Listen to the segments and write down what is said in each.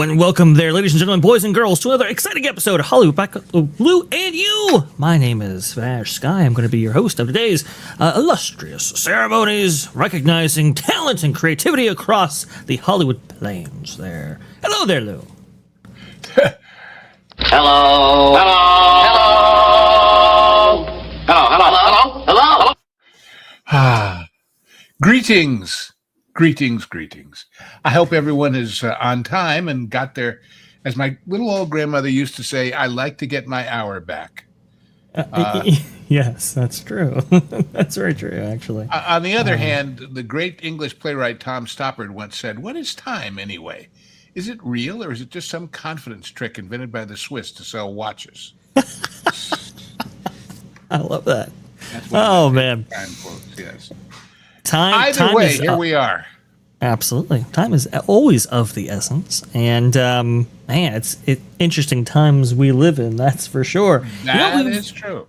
and welcome there, ladies and gentlemen, boys and girls, to another exciting episode of Hollywood Backlot, Lou and You. My name is VashSky. I'm going to be your host of today's illustrious ceremonies recognizing talent and creativity across the Hollywood plains there. Hello there, Lou. Hello. Hello. Hello. Hello. Hello. Hello. Ah, greetings. Greetings. I hope everyone is on time and got their, as my little old grandmother used to say, I like to get my hour back. Yes, that's true. That's very true, actually. On the other hand, the great English playwright Tom Stoppard once said, what is time anyway? Is it real or is it just some confidence trick invented by the Swiss to sell watches? I love that. That's man. Time quotes, yes. Time way, is, here we are. Absolutely. Time is always of the essence. And, man, it's interesting times we live in, that's for sure. That is true.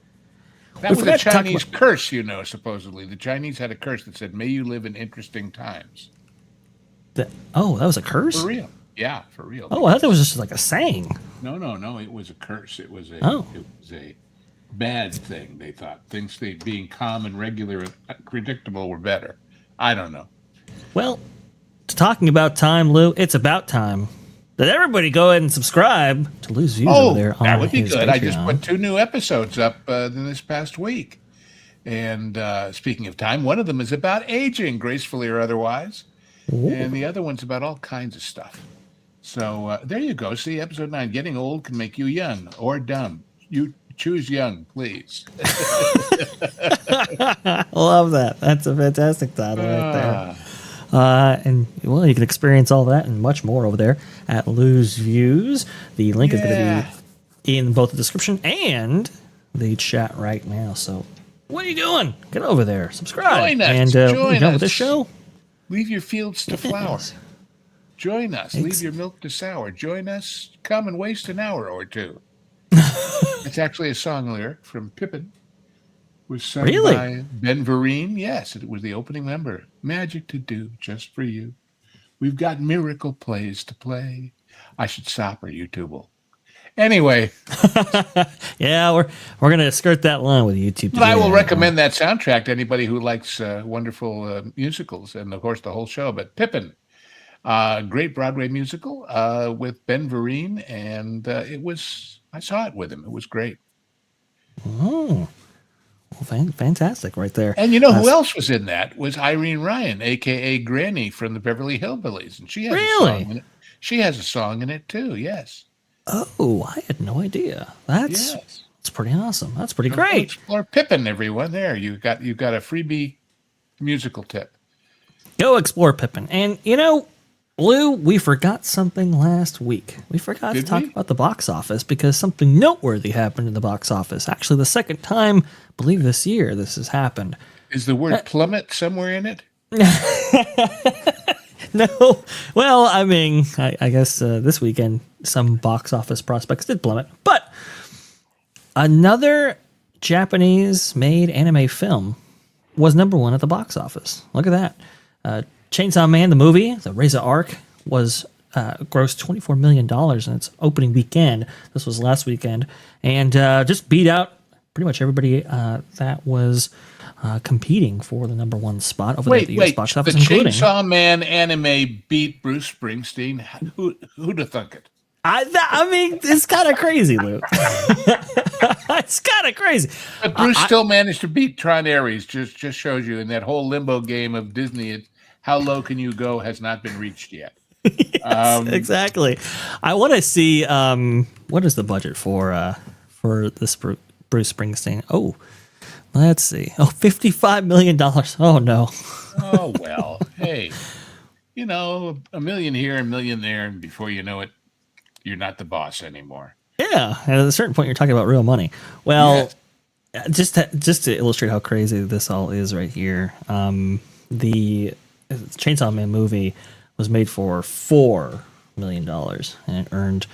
That was a Chinese curse, supposedly. The Chinese had a curse that said, may you live in interesting times. That was a curse? For real. Yeah, for real. Oh, I thought that was just like a saying. No. It was a curse. It was a bad thing, they thought. Things being calm and regular and predictable were better. I don't know. Well, talking about time, Lou, it's about time that everybody go ahead and subscribe to Lou's Views over there on that would be good. Patreon. I just put 2 new episodes up in this past week. And speaking of time, one of them is about aging, gracefully or otherwise. Ooh. And the other one's about all kinds of stuff. So there you go. See, episode 9, getting old can make you young or dumb. You choose young, please. Love that. That's a fantastic title right there. And, well, you can experience all that and much more over there at LEW'S Views. The link is going to be in both the description and the chat right now. So what are you doing? Get over there. Subscribe. Join us. And Join us. With this show. Leave your fields to flower. Join us. Leave your milk to sour. Join us. Come and waste an hour or two. It's actually a song lyric from Pippin. It was sung by Ben Vereen. Yes, it was the opening number. Magic to do just for you. We've got miracle plays to play. I should stop or YouTube will. Anyway. Yeah, we're going to skirt that line with YouTube. But I will recommend that soundtrack to anybody who likes wonderful musicals and, of course, the whole show. But Pippin, great Broadway musical with Ben Vereen, and I saw it with him. It was great. Oh, well, fantastic right there. And you know who else was in that? Was Irene Ryan, a.k.a. Granny from the Beverly Hillbillies. And she has a song in it. She has a song in it, too, yes. Oh, I had no idea. That's pretty awesome. That's pretty great. Explore Pippin, everyone. There, you got a freebie musical tip. Go explore Pippin. And, Lou, we forgot something last week. We forgot to talk about the box office because something noteworthy happened in the box office. Actually, the second time, I believe this year, this has happened. Is the word plummet somewhere in it? No. Well, I mean, I guess this weekend, some box office prospects did plummet. But another Japanese-made anime film was #1 at the box office. Look at that. Chainsaw Man, the movie, the Reza Arc, was grossed $24 million in its opening weekend. This was last weekend. And just beat out pretty much everybody that was competing for the #1 spot over the US box office. The Chainsaw Man anime beat Bruce Springsteen? Who'd have thunk it? I mean, it's kind of crazy, Lou. It's kind of crazy. But Bruce still managed to beat Tron Ares. Just shows you in that whole limbo game of Disney, how low can you go has not been reached yet. Yes, exactly. I want to see what is the budget for this Bruce Springsteen. Oh, let's see. Oh, $55 million. Oh, no. Oh, well, hey, $1 million here, $1 million there, and before you know it, you're not the boss anymore. Yeah, at a certain point, you're talking about real money. Well, just to illustrate how crazy this all is right here, the Chainsaw Man movie was made for $4 million, and it earned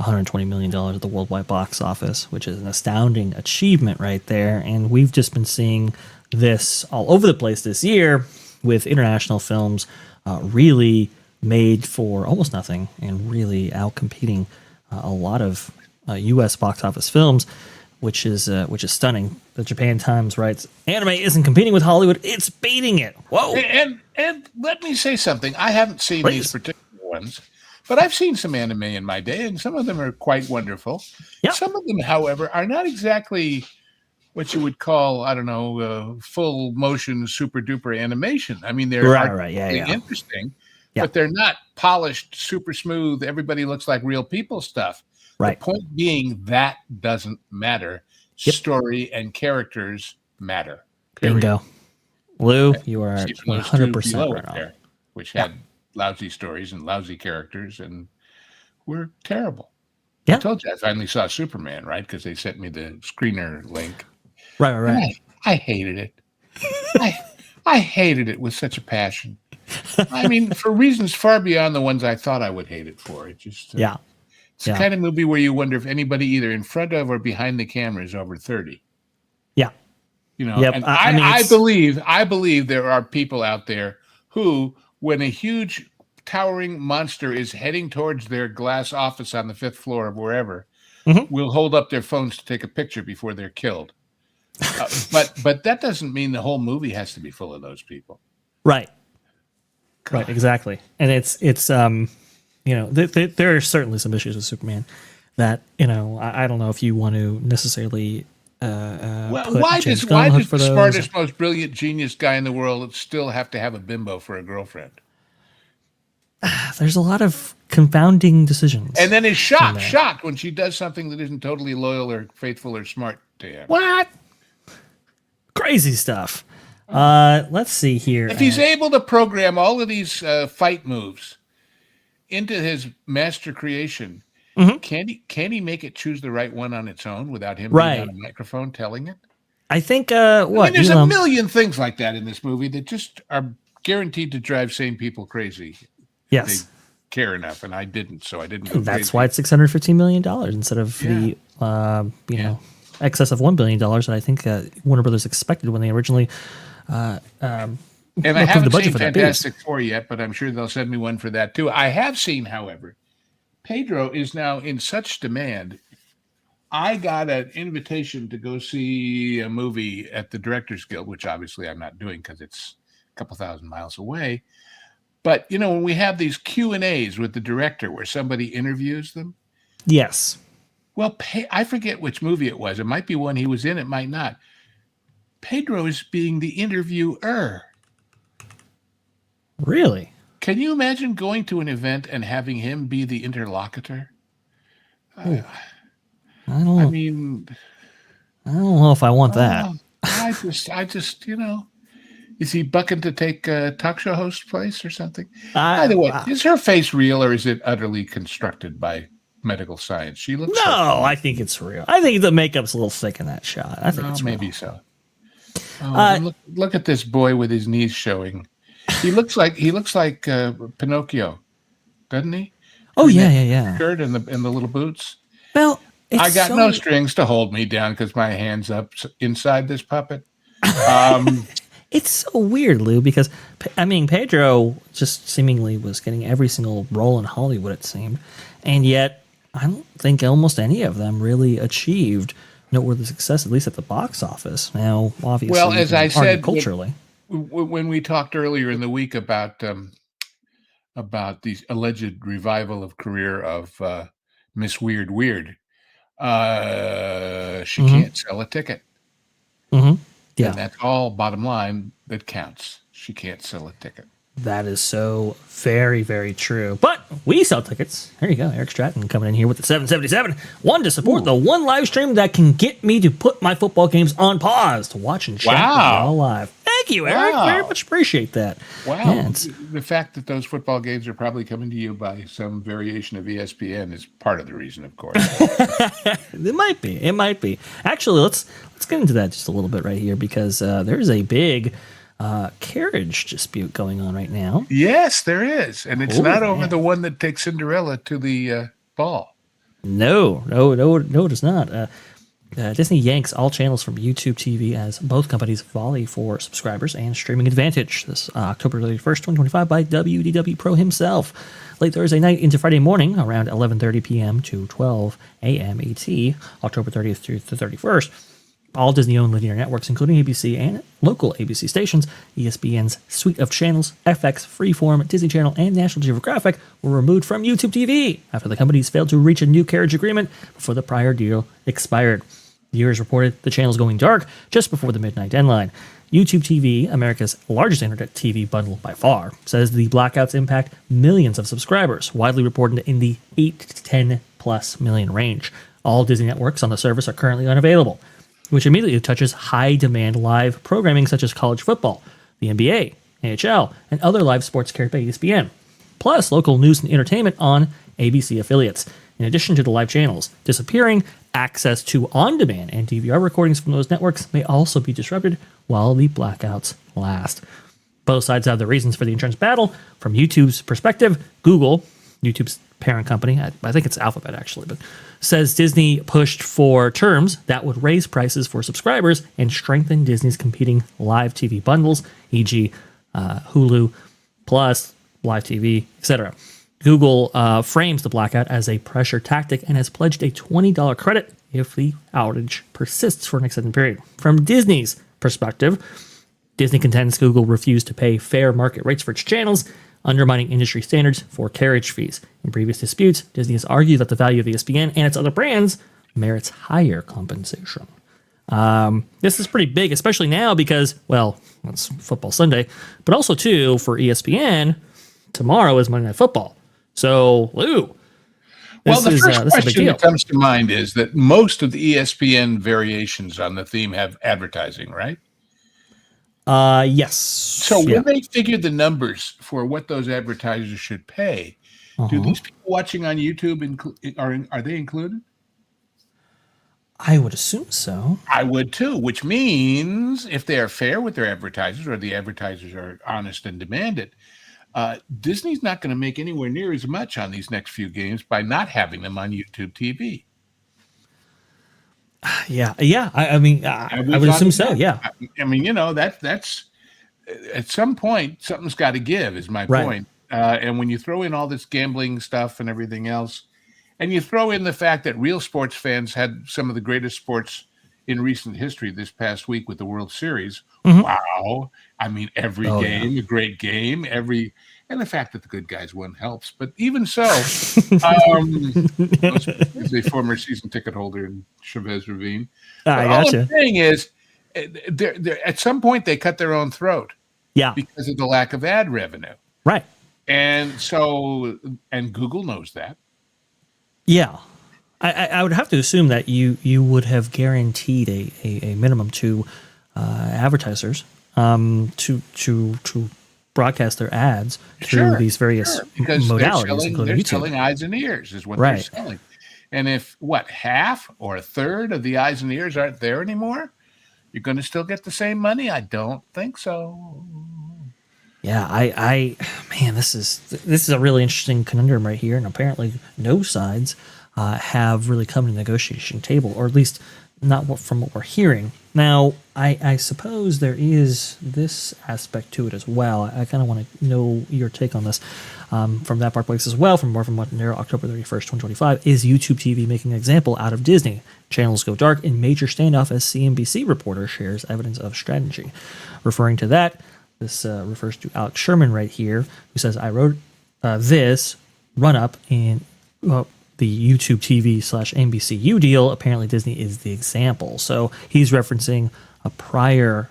$120 million at the worldwide box office, which is an astounding achievement right there. And we've just been seeing this all over the place this year with international films really made for almost nothing and really outcompeting a lot of U.S. box office films, which is stunning. The Japan Times writes, "Anime isn't competing with Hollywood; it's beating it." Whoa! And let me say something. I haven't seen these particular ones, but I've seen some anime in my day, and some of them are quite wonderful. Yep. Some of them, however, are not exactly what you would call, I don't know, full motion, super duper animation. I mean, they're interesting, but they're not polished, super smooth. Everybody looks like real people stuff. Right. The point being that doesn't matter. Yep. Story and characters matter. Bingo. Lou, you are 100% right on. There, which had lousy stories and lousy characters and were terrible. Yeah. I told you I finally saw Superman, right? Because they sent me the screener link. Right. I hated it. I hated it with such a passion. I mean, for reasons far beyond the ones I thought I would hate it for. It just it's the kind of movie where you wonder if anybody either in front of or behind the camera is over 30. Yeah. You know, and I believe there are people out there who, when a huge towering monster is heading towards their glass office on the 5th floor of wherever, will hold up their phones to take a picture before they're killed. But that doesn't mean the whole movie has to be full of those people. Right. God. Right. Exactly. And it's you know, there are certainly some issues with Superman that, you know, I don't know if you want to necessarily. Why does the smartest, most brilliant genius guy in the world still have to have a bimbo for a girlfriend? There's a lot of confounding decisions. And then is shocked when she does something that isn't totally loyal or faithful or smart to him. What? Crazy stuff. Let's see here. If he's able to program all of these fight moves into his master creation, can he make it choose the right one on its own without him being on a microphone telling it? I think there's a million things like that in this movie that just are guaranteed to drive sane people crazy. Yes. They care enough, and I didn't, so I didn't go That's crazy. why it's $615 million instead of the know, excess of $1 billion that I think Warner Brothers expected when they originally and I haven't seen Fantastic Four yet, but I'm sure they'll send me one for that too. I have seen, however, Pedro is now in such demand. I got an invitation to go see a movie at the Directors Guild, which obviously I'm not doing because it's a couple thousand miles away. But, you know, when we have these Q&As with the director where somebody interviews them. Yes. Well, I forget which movie it was. It might be one he was in. It might not. Pedro is being the interviewer. Really? Can you imagine going to an event and having him be the interlocutor? I don't know. I mean, I don't know if I want that. I just, you know, is he bucking to take a talk show host place or something? By the way, is her face real or is it utterly constructed by medical science? She looks. No, I think it's real. I think the makeup's a little thick in that shot. I think it's real. Maybe so. Look at this boy with his knees showing. He looks like Pinocchio, doesn't he? Oh yeah. Shirt and the little boots. Well, I got no strings to hold me down because my hand's up inside this puppet. It's so weird, Lou, because I mean Pedro just seemingly was getting every single role in Hollywood, it seemed, and yet I don't think almost any of them really achieved noteworthy success, at least at the box office. Now, obviously, well, as I said, culturally. When we talked earlier in the week about the alleged revival of career of Miss Weird, she can't sell a ticket. Yeah, and that's all. Bottom line, that counts. She can't sell a ticket. That is so very, very true. But we sell tickets. There you go. Eric Stratton coming in here with the 777. One to support the one live stream that can get me to put my football games on pause to watch and chat with y'all live. Thank you, Eric. Very much appreciate that. Wow. Yeah, the fact that those football games are probably coming to you by some variation of ESPN is part of the reason, of course. It might be. It might be. Actually, let's get into that just a little bit right here because there's a big carriage dispute going on right now. Yes, there is. And it's not over the one that takes Cinderella to the ball. No, it is not. Disney yanks all channels from YouTube TV as both companies volley for subscribers and streaming advantage. This October 31st, 2025 by WDW Pro himself. Late Thursday night into Friday morning around 11:30 p.m. to 12 a.m. ET, October 30th through the 31st. All Disney-owned linear networks, including ABC and local ABC stations, ESPN's suite of channels, FX, Freeform, Disney Channel, and National Geographic, were removed from YouTube TV after the companies failed to reach a new carriage agreement before the prior deal expired. Viewers reported the channels going dark just before the midnight deadline. YouTube TV, America's largest internet TV bundle by far, says the blackouts impact millions of subscribers, widely reported in the 8 to 10 plus million range. All Disney networks on the service are currently unavailable, which immediately touches high-demand live programming such as college football, the NBA, NHL, and other live sports carried by ESPN, plus local news and entertainment on ABC affiliates. In addition to the live channels disappearing, access to on-demand and DVR recordings from those networks may also be disrupted while the blackouts last. Both sides have the reasons for the insurance battle. From YouTube's perspective, Google, YouTube's parent company, I think it's Alphabet actually, but says Disney pushed for terms that would raise prices for subscribers and strengthen Disney's competing live TV bundles, e.g. Hulu, Plus, Live TV, etc. Google frames the blackout as a pressure tactic and has pledged a $20 credit if the outage persists for an extended period. From Disney's perspective, Disney contends Google refused to pay fair market rates for its channels, undermining industry standards for carriage fees. In previous disputes, Disney has argued that the value of ESPN and its other brands merits higher compensation. This is pretty big, especially now because, well, it's Football Sunday, but also, too, for ESPN, tomorrow is Monday Night Football. So, Lou, well, the first question that comes to mind is that most of the ESPN variations on the theme have advertising, right? Yes. So when they figured the numbers for what those advertisers should pay, do these people watching on YouTube are they included? I would assume so. I would too, which means if they are fair with their advertisers or the advertisers are honest and demand it, Disney's not going to make anywhere near as much on these next few games by not having them on YouTube TV. Yeah. I mean, I would assume so. Yeah. I mean, you know, that's at some point something's got to give. Is my point. And when you throw in all this gambling stuff and everything else, and you throw in the fact that real sports fans had some of the greatest sports in recent history this past week with the World Series. Wow! I mean, every game, a great game. And the fact that the good guys won helps. But even so, as a former season ticket holder in Chavez Ravine, all I'm saying is, they're, at some point they cut their own throat. Yeah, because of the lack of ad revenue. Right. And so, and Google knows that. Yeah. I would have to assume that you would have guaranteed a minimum to advertisers to broadcast their ads through these various modalities, including they're YouTube. selling eyes and ears is what they're selling. And if half or a third of the eyes and ears aren't there anymore, you're going to still get the same money? I don't think so. Yeah, man, this is a really interesting conundrum right here, and apparently no sides have really come to the negotiation table, or at least not from what we're hearing. Now, I suppose there is this aspect to it as well. I kind of want to know your take on this from that place as well. From what near October 31st, 2025, is YouTube TV making an example out of Disney? Channels go dark in major standoff as CNBC reporter shares evidence of strategy. Referring to that, this refers to Alex Sherman right here, who says, I wrote this run-up in the YouTube TV / NBCU deal. Apparently Disney is the example. So he's referencing a prior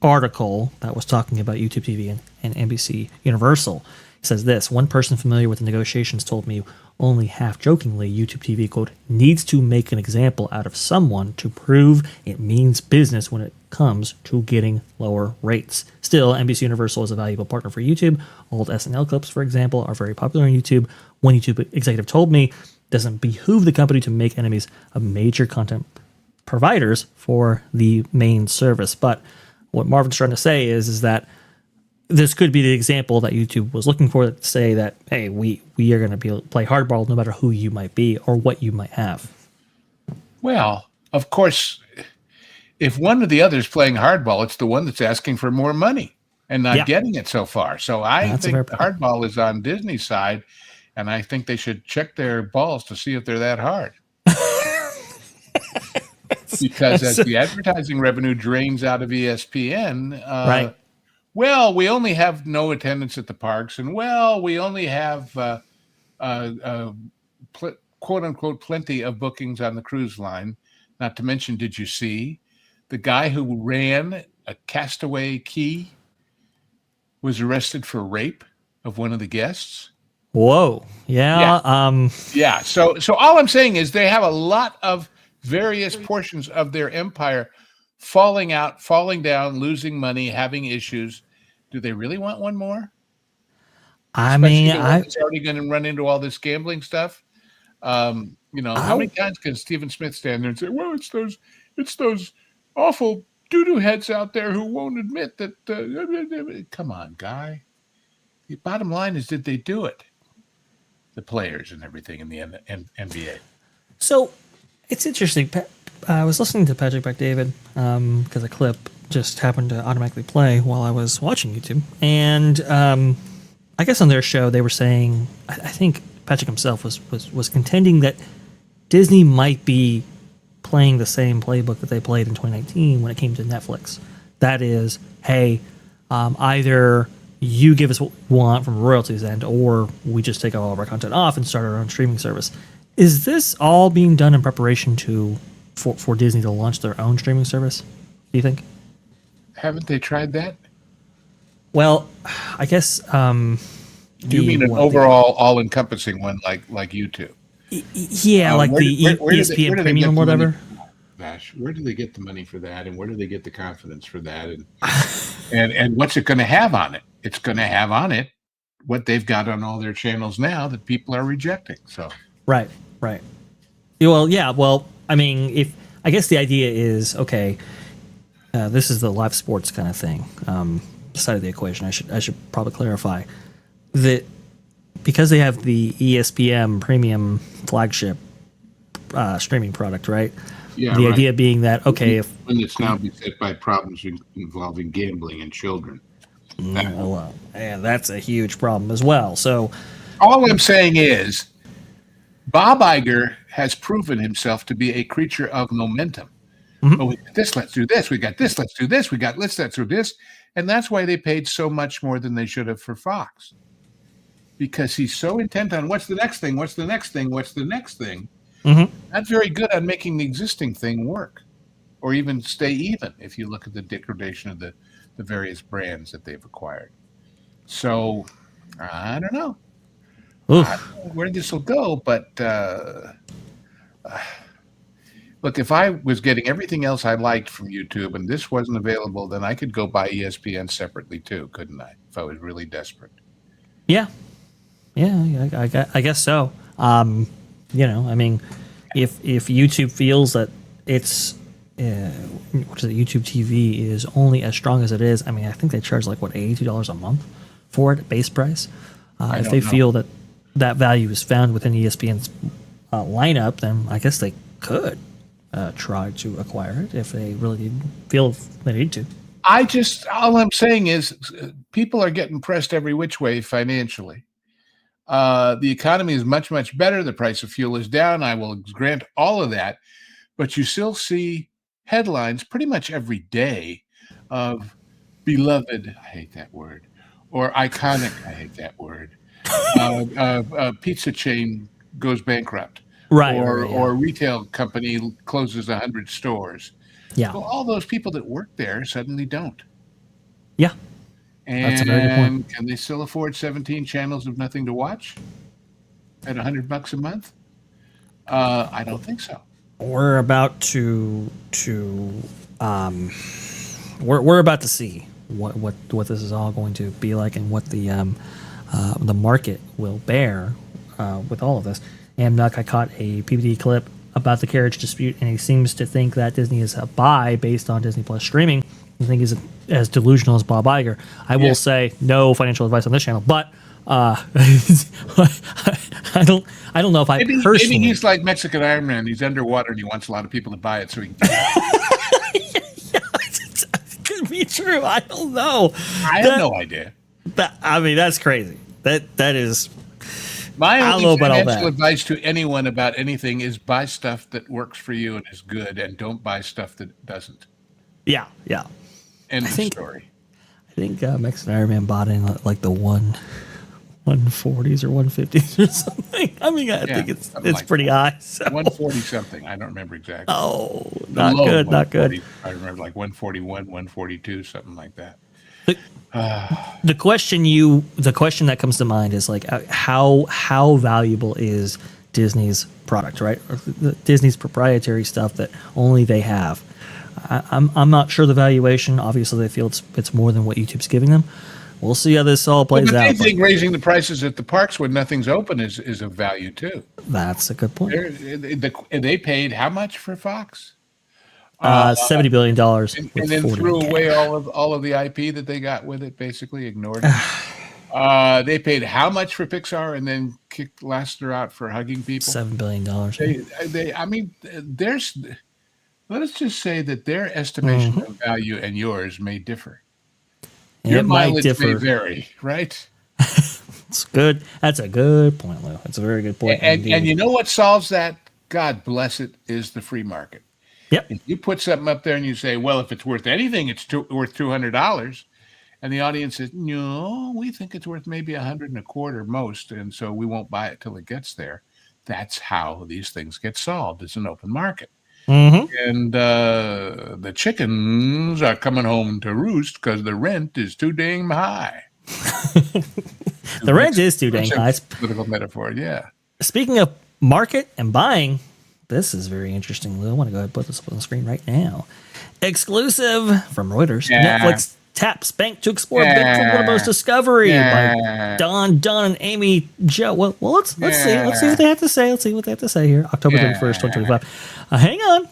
article that was talking about YouTube TV and NBC Universal. He says this: one person familiar with the negotiations told me, only half jokingly, YouTube TV, quote, needs to make an example out of someone to prove it means business when it comes to getting lower rates. Still, NBC Universal is a valuable partner for YouTube. Old SNL clips, for example, are very popular on YouTube. One YouTube executive told me, it doesn't behoove the company to make enemies of major content providers for the main service. But what Marvin's trying to say is that this could be the example that YouTube was looking for, to say that, hey, we are going to play hardball no matter who you might be or what you might have. Well, of course, if one or the other is playing hardball, it's the one that's asking for more money and not getting it so far. So I think hardball is on Disney's side, and I think they should check their balls to see if they're that hard. Because as the advertising revenue drains out of ESPN, right. Well, we only have no attendance at the parks, and we only have quote unquote plenty of bookings on the cruise line. Not to mention, did you see the guy who ran a Castaway Key was arrested for rape of one of the guests? Whoa! Yeah. Yeah. So all I'm saying is they have a lot of various portions of their empire falling out, falling down, losing money, having issues. Do they really want one more? It's already going to run into all this gambling stuff. How many times can Stephen Smith stand there and say, "Well, it's those awful doo-doo heads out there who won't admit that"? Come on, guy. The bottom line is, did they do it? The players and everything in the NBA. So it's interesting. I was listening to Patrick Bet-David because a clip just happened to automatically play while I was watching YouTube. And I guess on their show, they were saying, I think Patrick himself was contending that Disney might be playing the same playbook that they played in 2019 when it came to Netflix. That is, hey, either you give us what we want from a royalties end, or we just take all of our content off and start our own streaming service. Is this all being done in preparation for Disney to launch their own streaming service, do you think? Haven't they tried that? Well, I guess... you mean an overall all-encompassing one like YouTube? Yeah, like the ESPN Premium or whatever. Gosh, where do they get the money for that, and where do they get the confidence for that? And what's it going to have on it? It's going to have on it what they've got on all their channels now that people are rejecting. So Right. Well, yeah. Well, I mean, I guess the idea is, okay, this is the live sports kind of thing side of the equation. I should probably clarify that because they have the ESPN Premium flagship streaming product, right? Yeah. The idea being that, okay, when it's now beset by problems involving gambling and children. Well, and that's a huge problem as well. So all I'm saying is, Bob Iger has proven himself to be a creature of momentum. Mm-hmm. Oh, we got this, let's do this. We got this, let's do this. We got let's do this. And that's why they paid so much more than they should have for Fox. Because he's so intent on what's the next thing, what's the next thing, what's the next thing. Mm-hmm. Not very good on making the existing thing work or even stay even if you look at the degradation of the various brands that they've acquired. So, I don't know. I don't know where this will go, but look, if I was getting everything else I liked from YouTube and this wasn't available, then I could go buy ESPN separately too, couldn't I? If I was really desperate. Yeah, I guess so. I mean, if YouTube feels that it's YouTube TV is only as strong as it is, I mean, I think they charge like $82 a month for it, base price. If they feel that value is found within ESPN's lineup, then I guess they could try to acquire it if they really feel they need to. All I'm saying is people are getting pressed every which way financially. The economy is much, much better. The price of fuel is down. I will grant all of that. But you still see headlines pretty much every day of beloved, I hate that word, or iconic, I hate that word. Pizza chain goes bankrupt. Right. Or retail company closes 100 stores. Yeah. Well, all those people that work there suddenly don't. Yeah. And that's a very good point. Can they still afford 17 channels of nothing to watch at $100 a month? I don't think so. We're about to we're about to see what this is all going to be like and what the market will bear with all of this. Amnuck, I caught a PBD clip about the carriage dispute, and he seems to think that Disney is a buy based on Disney Plus streaming. I think he's as delusional as Bob Iger. I will say no financial advice on this channel, but I I don't know if I Maybe personally. he's like Mexican Iron Man. He's underwater and he wants a lot of people to buy it so he can. It could be true. I don't know. I have no idea. I mean, that's crazy. That is. My I don't know only about all financial that. advice to anyone about anything is buy stuff that works for you and is good, and don't buy stuff that doesn't. Yeah. End of think- story. I think Mexican Iron Man bought in like the 140s or 150s or something. I mean, I think it's like pretty high. So. 140 something. I don't remember exactly. Oh, The not low good, not good. 140, I remember like 141, 142, something like that. The question that comes to mind is like how valuable is Disney's product, right? Or Disney's proprietary stuff that only they have. I'm not sure the valuation. Obviously, they feel it's more than what YouTube's giving them. We'll see how this all plays But out. they think raising the prices at the parks when nothing's open is of value too. That's a good point. They paid how much for Fox? $70 billion, And then threw away all of the IP that they got with it. Basically ignored it. They paid how much for Pixar and then kicked Lasseter out for hugging people? $7 billion. I mean, let us just say that their estimation of value and yours may differ. Your It might mileage differ. may vary, right? It's good. That's a good point, Lou. That's a very good point. And indeed. you know what solves that? God bless it, is the free market. Yep. If you put something up there and you say, well, if it's worth anything, it's worth $200, and the audience says, no, we think it's worth maybe $125 most, and so we won't buy it till it gets there. That's how these things get solved. It's an open market. And the chickens are coming home to roost because the rent is too dang high. The rent is too dang high. Political metaphor, yeah. Speaking of market and buying, this is very interesting, Lou. I want to go ahead and put this up on the screen right now. Exclusive from Reuters. Yeah. Netflix taps bank to explore bid for Warner Bros. Discovery by Don, and Amy Jo. Well, let's see. Let's see what they have to say. Let's see what they have to say here. October 31st, 2025. Hang on.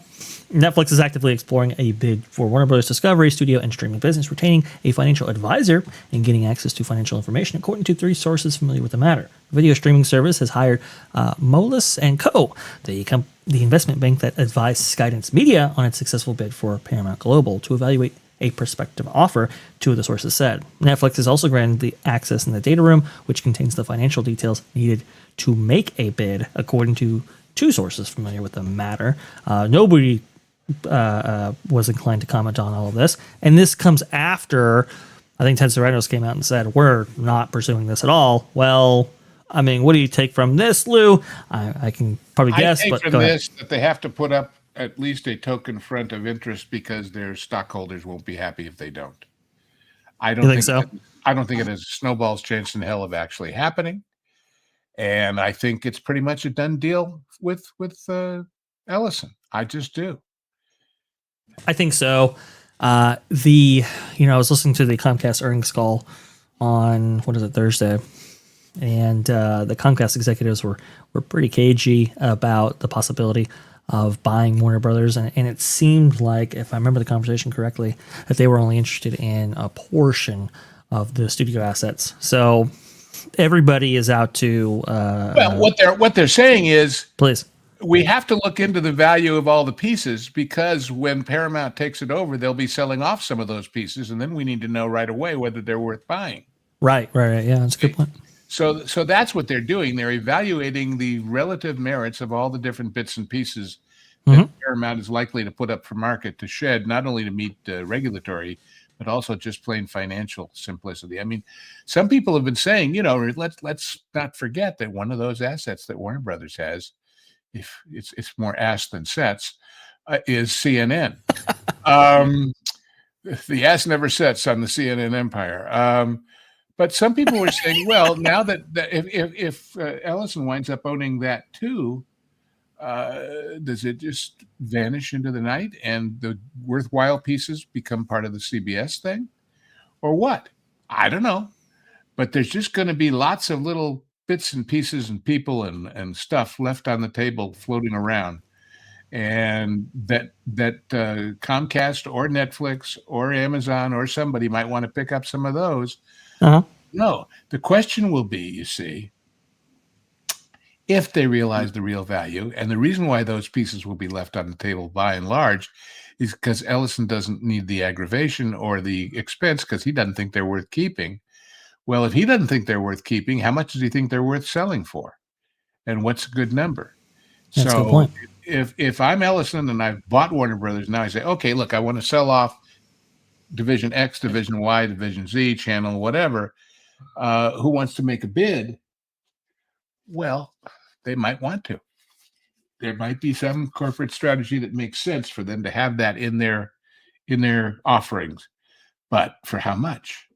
Netflix is actively exploring a bid for Warner Bros. Discovery, studio, and streaming business, retaining a financial advisor and getting access to financial information, according to 3 sources familiar with the matter. The video streaming service has hired Moelis & Co., the investment bank that advised Skydance Media on its successful bid for Paramount Global, to evaluate a prospective offer, 2 of the sources said. Netflix has also granted the access in the data room, which contains the financial details needed to make a bid, according to 2 sources familiar with the matter. Nobody was inclined to comment on all of this. And this comes after, I think Ted Sarandos came out and said, we're not pursuing this at all. Well, I mean, what do you take from this, Lou? I can probably guess, I but take go from ahead. this that they have to put up at least a token front of interest because their stockholders won't be happy if they don't. I don't think so? I don't think it has a snowball's chance in hell of actually happening. And I think it's pretty much a done deal with Ellison. I just do. I think so. I was listening to the Comcast earnings call on, Thursday, and the Comcast executives were pretty cagey about the possibility of buying Warner Brothers, and it seemed like, if I remember the conversation correctly, that they were only interested in a portion of the studio assets. So everybody is out to Well, what they're saying is, please. we have to look into the value of all the pieces, because when Paramount takes it over, they'll be selling off some of those pieces, and then we need to know right away whether they're worth buying. Right. Yeah, that's a good point. So that's what they're doing. They're evaluating the relative merits of all the different bits and pieces that Paramount is likely to put up for market to shed, not only to meet regulatory, but also just plain financial simplicity. I mean, some people have been saying, let's not forget that one of those assets that Warner Brothers has, if it's more ass than sets, is CNN. The ass never sets on the CNN empire. But some people were saying, well, now that if Ellison winds up owning that too, does it just vanish into the night and the worthwhile pieces become part of the CBS thing, or what? I don't know. But there's just going to be lots of little bits and pieces and people and stuff left on the table floating around, and that Comcast or Netflix or Amazon or somebody might want to pick up some of those. No, the question will be, you see, if they realize the real value. And the reason why those pieces will be left on the table by and large is because Ellison doesn't need the aggravation or the expense because he doesn't think they're worth keeping. Well, if he doesn't think they're worth keeping, how much does he think they're worth selling for? And what's a good number? That's a good So point. if I'm Ellison and I've bought Warner Brothers, now I say, okay, look, I want to sell off Division X, Division Y, Division Z, channel, whatever. Who wants to make a bid? Well, they might want to. There might be some corporate strategy that makes sense for them to have that in their offerings. But for how much?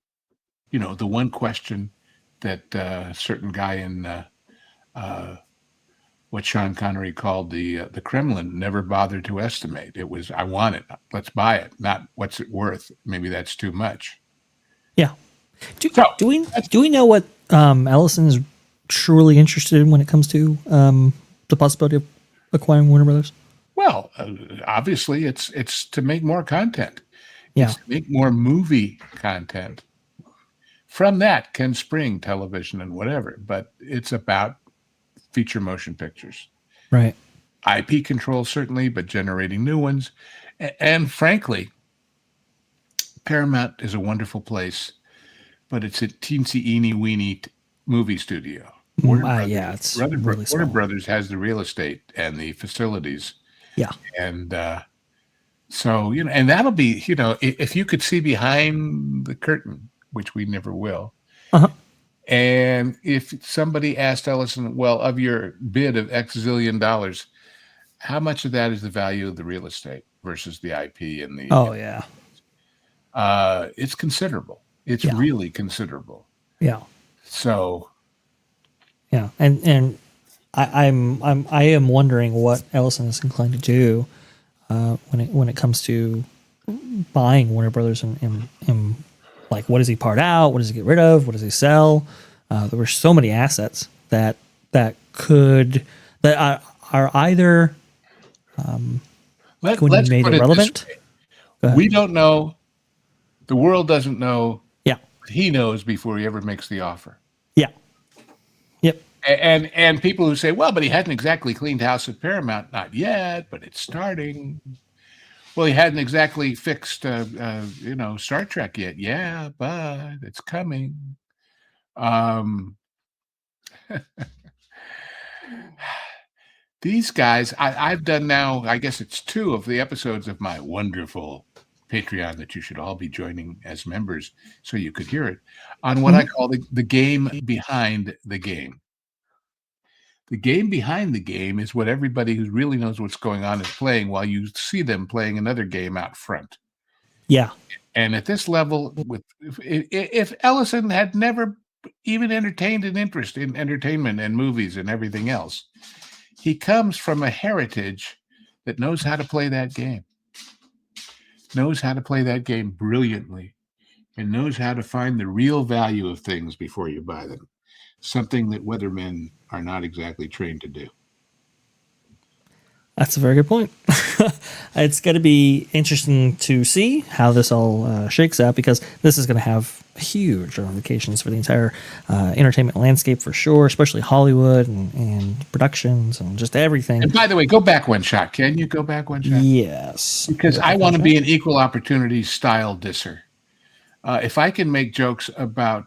You know, the one question that a certain guy in what Sean Connery called the Kremlin never bothered to estimate. It was, I want it, let's buy it, not what's it worth. Maybe that's too much. Yeah. Do we know what Ellison is truly interested in when it comes to the possibility of acquiring Warner Brothers? Well, obviously, it's to make more content. Yeah. It's to make more movie content. From that can spring television and whatever, but it's about feature motion pictures. Right. IP control, certainly, but generating new ones. And frankly, Paramount is a wonderful place, but it's a teensy-eeny-weeny movie studio. It's really Warner small. Brothers has the real estate and the facilities. Yeah. And so, you know, and that'll be, you know, if you could see behind the curtain, which we never will. Uh-huh. And if somebody asked Ellison, well, of your bid of X zillion dollars, how much of that is the value of the real estate versus the IP and the... Oh, yeah. It's considerable. It's really considerable. Yeah. So... Yeah, and I am wondering what Ellison is inclined to do when it comes to buying Warner Brothers and like, what does he part out? What does he get rid of? What does he sell? There were so many assets that are either going to be made irrelevant. We don't know. The world doesn't know. Yeah, he knows before he ever makes the offer. Yeah. Yep. And people who say, well, but he hadn't exactly cleaned house at Paramount. Not yet, but it's starting. Well, he hadn't exactly fixed, Star Trek yet. Yeah, but it's coming. These guys, I've done now, I guess it's 2 of the episodes of my wonderful Patreon that you should all be joining as members so you could hear it, on what I call the game behind the game. The game behind the game is what everybody who really knows what's going on is playing while you see them playing another game out front. Yeah. And at this level, if Ellison had never even entertained an interest in entertainment and movies and everything else, he comes from a heritage that knows how to play that game. Knows how to play that game brilliantly, and knows how to find the real value of things before you buy them. Something that weathermen are not exactly trained to do. That's a very good point. It's going to be interesting to see how this all shakes out, because this is going to have huge ramifications for the entire entertainment landscape for sure, especially Hollywood and productions and just everything. And by the way, go back one shot. Can you go back one shot? Yes. Because I want to be an equal opportunity style disser. If I can make jokes about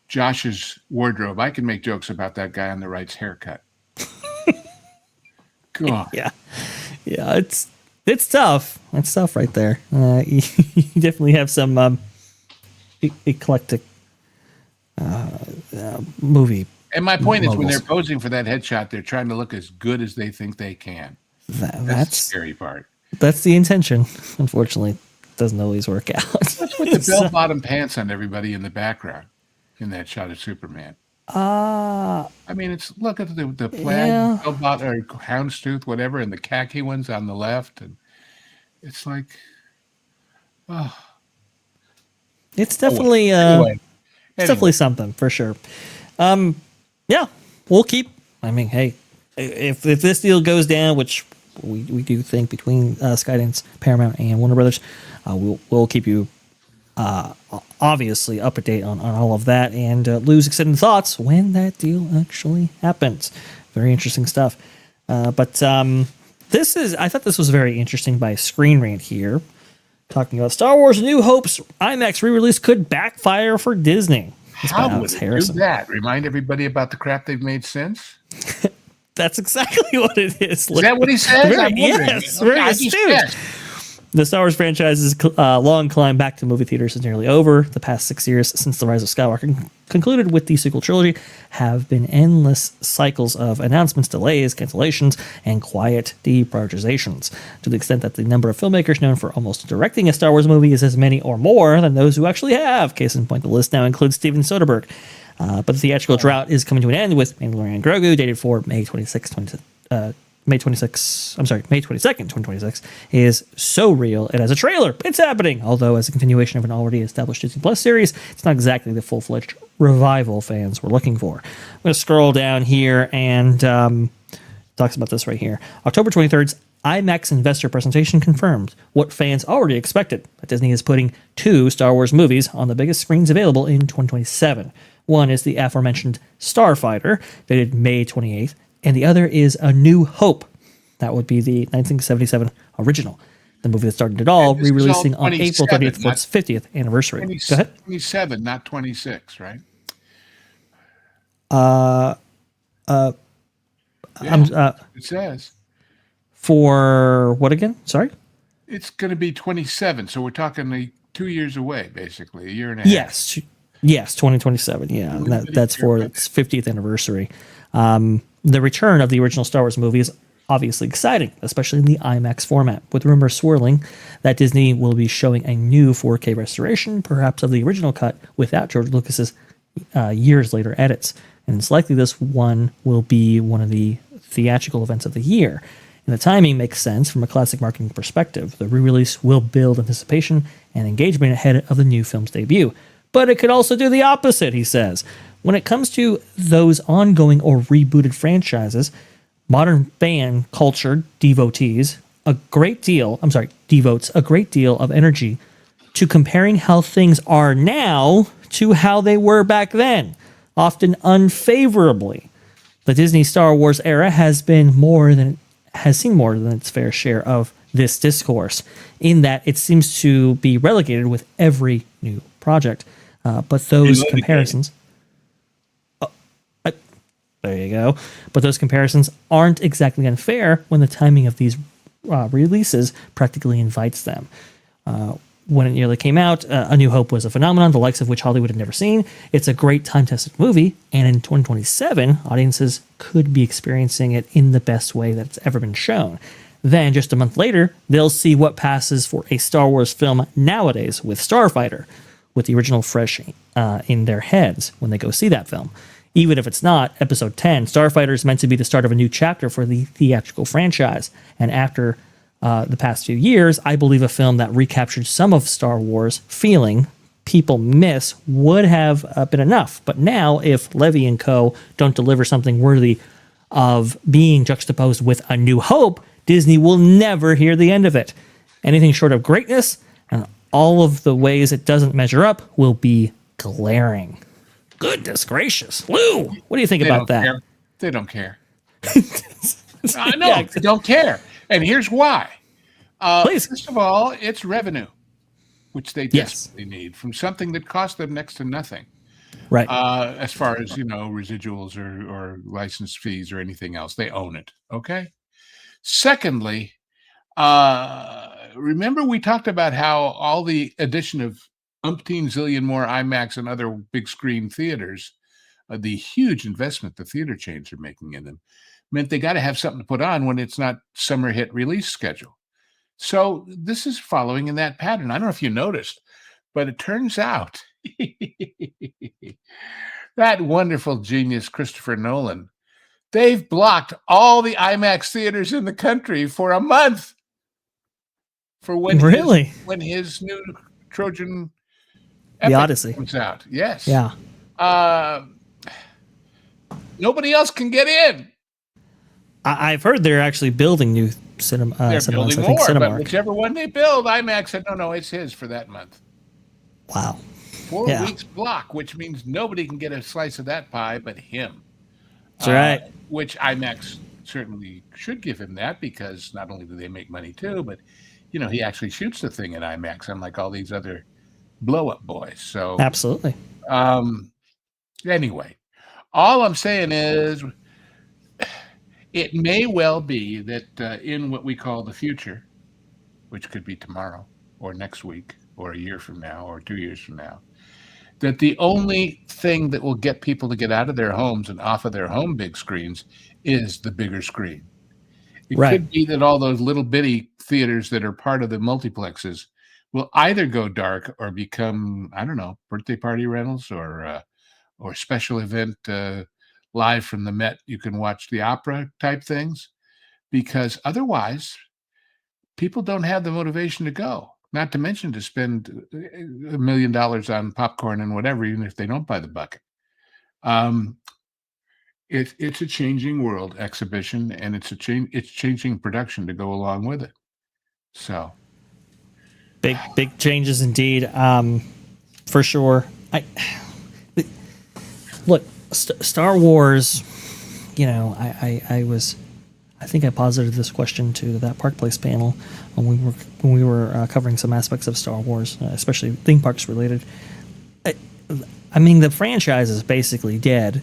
Josh's wardrobe, I can make jokes about that guy on the right's haircut. God. Yeah. It's tough. It's tough right there. You definitely have some eclectic movie. And my point is, when moguls. they're posing for that headshot, they're trying to look as good as they think they can. That's the scary part. That's the intention. Unfortunately, it doesn't always work out. Let's put the bell-bottom pants on everybody in the background in that shot of Superman. I mean, look at the plaid, bell-bottom, or houndstooth, whatever, and the khaki ones on the left, and it's like, it's definitely anyway. It's definitely something for sure. Yeah, we'll keep. I mean, hey, if this deal goes down, which we do think between Skydance, Paramount, and Warner Brothers, we'll keep you obviously up to date on all of that, and Lou's extended thoughts when that deal actually happens. Very interesting stuff. I thought this was very interesting by Screen Rant here, talking about Star Wars: A New Hope's IMAX re-release could backfire for Disney. How would it do that? Remind everybody about the crap they've made since? That's exactly what it is. Is that what he says? Yes, very astute. The Star Wars franchise's long climb back to movie theaters is nearly over. The past 6 years since The Rise of Skywalker concluded with the sequel trilogy have been endless cycles of announcements, delays, cancellations, and quiet deprioritizations, to the extent that the number of filmmakers known for almost directing a Star Wars movie is as many or more than those who actually have. Case in point, the list now includes Steven Soderbergh. But the theatrical drought is coming to an end with Mandalorian and Grogu, dated for May 22nd, 2026, is so real it has a trailer. It's happening. Although as a continuation of an already established Disney Plus series, it's not exactly the full-fledged revival fans were looking for. I'm going to scroll down here and talks about this right here. October 23rd's IMAX investor presentation confirmed what fans already expected, that Disney is putting 2 Star Wars movies on the biggest screens available in 2027. One is the aforementioned Starfighter, dated May 28th, and the other is A New Hope. That would be the 1977 original, the movie that started it all, re-releasing on April 30th for its 50th anniversary. Go ahead. 27, not 26, right? It says. For what again? Sorry? It's going to be 27, so we're talking 2 years away, basically, a year and a half. Yes, 2027. Yeah, that's for its 50th anniversary. The return of the original Star Wars movie is obviously exciting, especially in the IMAX format, with rumors swirling that Disney will be showing a new 4K restoration, perhaps of the original cut, without George Lucas's years later edits. And it's likely this one will be one of the theatrical events of the year. And the timing makes sense from a classic marketing perspective. The re-release will build anticipation and engagement ahead of the new film's debut. But it could also do the opposite, he says. When it comes to those ongoing or rebooted franchises, modern fan culture devotes a great deal of energy to comparing how things are now to how they were back then, often unfavorably. The Disney Star Wars era has seen more than its fair share of this discourse, in that it seems to be relegated with every new project. But those comparisons... there you go. But those comparisons aren't exactly unfair when the timing of these releases practically invites them. When it nearly came out, A New Hope was a phenomenon, the likes of which Hollywood had never seen. It's a great time-tested movie, and in 2027, audiences could be experiencing it in the best way that it's ever been shown. Then, just a month later, they'll see what passes for a Star Wars film nowadays with Starfighter, with the original fresh in their heads when they go see that film. Even if it's not, Episode 10, Starfighter is meant to be the start of a new chapter for the theatrical franchise. And after the past few years, I believe a film that recaptured some of Star Wars feeling people miss would have been enough. But now, if Levy and co. don't deliver something worthy of being juxtaposed with A New Hope, Disney will never hear the end of it. Anything short of greatness and all of the ways it doesn't measure up will be glaring. Goodness gracious. Lou, what do you think about that? They don't care. I know, they don't care. And here's why. Please. First of all, it's revenue, which they desperately need from something that cost them next to nothing. Right. As far as, residuals or license fees or anything else. They own it. Okay. Secondly, remember we talked about how all the addition of umpteen zillion more IMAX and other big screen theaters, the huge investment the theater chains are making in them, meant they got to have something to put on when it's not summer hit release schedule. So this is following in that pattern. I don't know if you noticed, but it turns out that wonderful genius Christopher Nolan, they've blocked all the IMAX theaters in the country for a month for when his new Trojan The Odyssey comes out. Yes. Yeah. Nobody else can get in. I've heard they're actually building new cinema. They're cinemas. building more, but whichever one they build, IMAX said, no, it's his for that month. Wow. 4 Yeah. weeks block, which means nobody can get a slice of that pie but him. That's right. Which IMAX certainly should give him that, because not only do they make money too, but he actually shoots the thing in IMAX, unlike all these other blow-up boys. So Absolutely. anyway, all I'm saying is it may well be that in what we call the future, which could be tomorrow or next week or a year from now or 2 years from now, that the only thing that will get people to get out of their homes and off of their home big screens is the bigger screen. It Right. could be that all those little bitty theaters that are part of the multiplexes will either go dark or become, I don't know, birthday party rentals or special event live from the Met. You can watch the opera type things, because otherwise people don't have the motivation to go. Not to mention to spend $1 million on popcorn and whatever, even if they don't buy the bucket. It's a changing world, exhibition, and it's changing production to go along with it. So Big changes indeed. For sure. Look, Star Wars. I think I posited this question to that Park Place panel when we were covering some aspects of Star Wars, especially theme parks related. I mean, the franchise is basically dead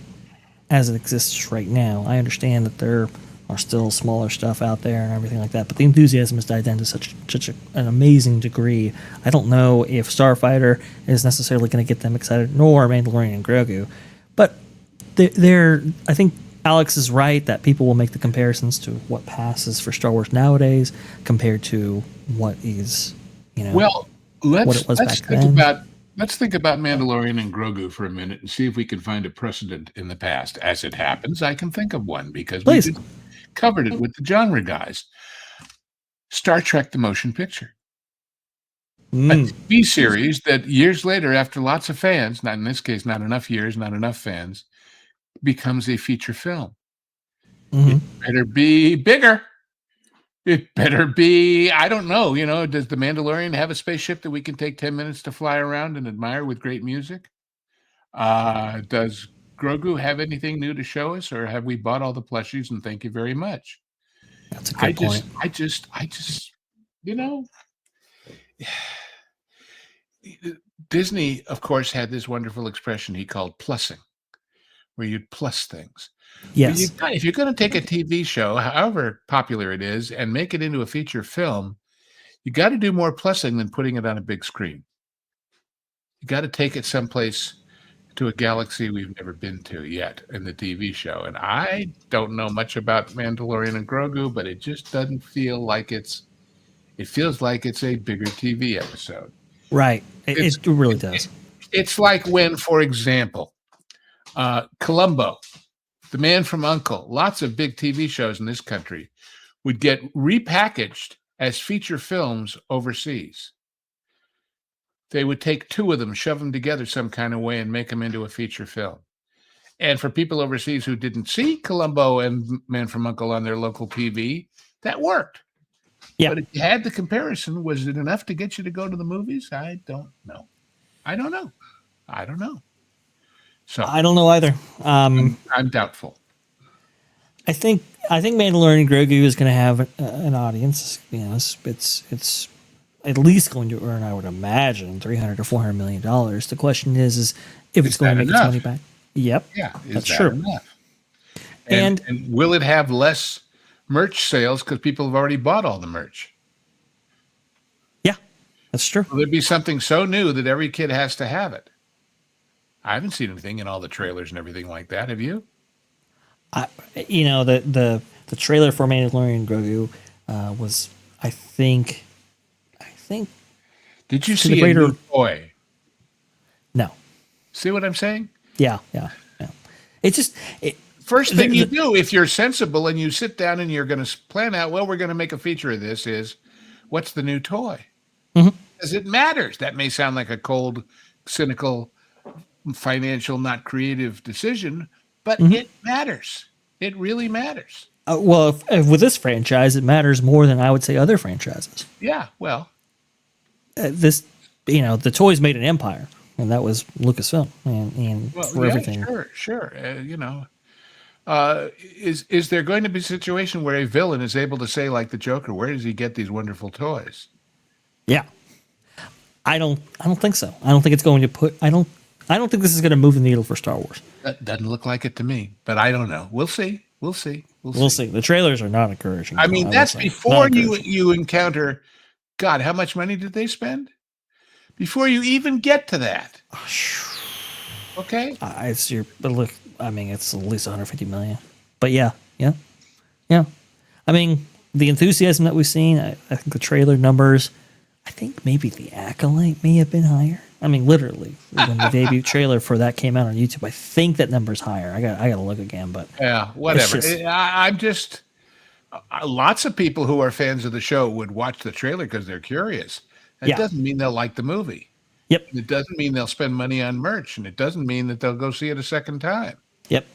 as it exists right now. I understand that there are still smaller stuff out there and everything like that, but the enthusiasm has died down to such an amazing degree. I don't know if Starfighter is necessarily going to get them excited, nor Mandalorian and Grogu, but I think Alex is right that people will make the comparisons to what passes for Star Wars nowadays compared to what is, well, what it was back then. Let's think about Mandalorian and Grogu for a minute and see if we can find a precedent in the past. As it happens, I can think of one, because we just covered it with the genre guys. Star Trek: The Motion Picture. A TV series that years later, after lots of fans, not in this case, not enough years, not enough fans, becomes a feature film. It better be bigger. It better be, I don't know, does the Mandalorian have a spaceship that we can take 10 minutes to fly around and admire with great music? Does Grogu have anything new to show us, or have we bought all the plushies and thank you very much? That's a good point. I just, Disney, of course, had this wonderful expression he called plussing, where you'd plus things. Yes. If you're going to take a TV show, however popular it is, and make it into a feature film, you got to do more plussing than putting it on a big screen. You got to take it someplace to a galaxy we've never been to yet in the TV show. And I don't know much about Mandalorian and Grogu, but it just doesn't feel like it feels like it's a bigger TV episode. Right. It really does. It's like when, for example, Columbo, The Man from U.N.C.L.E., lots of big TV shows in this country would get repackaged as feature films overseas. They would take two of them, shove them together some kind of way, and make them into a feature film. And for people overseas who didn't see Columbo and Man from U.N.C.L.E. on their local TV, that worked. Yeah. But if you had the comparison, was it enough to get you to go to the movies? I don't know. So I don't know either. I'm doubtful. I think Mandalorian and Grogu is going to have an audience. It's at least going to earn, I would imagine, $300 to $400 million. The question is if it's going to make its money back. Yep. Yeah, that's true. Enough? And will it have less merch sales because people have already bought all the merch? Yeah, that's true. Will there be something so new that every kid has to have it? I haven't seen anything in all the trailers and everything like that. Have you? The trailer for Mandalorian and Grogu was, I think. Did you see a new toy? No. See what I'm saying? Yeah. It's just first thing you do if you're sensible and you sit down and you're going to plan out, well, we're going to make a feature of this, is what's the new toy? Because it matters. That may sound like a cold, cynical, financial, not creative decision, but it matters. It really matters. Well, if with this franchise, it matters more than I would say other franchises. Yeah, well, this the toys made an empire, and that was Lucasfilm, and for everything. Sure. Is there going to be a situation where a villain is able to say, like the Joker, where does he get these wonderful toys? Yeah, I don't think so. I don't think it's going to put. I don't think this is going to move the needle for Star Wars. That doesn't look like it to me, but I don't know. We'll see. We'll see. The trailers are not encouraging. I mean, that's before you encounter. God, how much money did they spend before you even get to that? Okay, but look, I mean, it's at least 150 million. But yeah. I mean, the enthusiasm that we've seen. I think the trailer numbers. I think maybe the Acolyte may have been higher. I mean, literally, when the debut trailer for that came out on YouTube, I think that number's higher. I got to look again, but yeah, whatever. I'm just lots of people who are fans of the show would watch the trailer because they're curious. That doesn't mean they'll like the movie. Yep. It doesn't mean they'll spend money on merch, and it doesn't mean that they'll go see it a second time. Yep.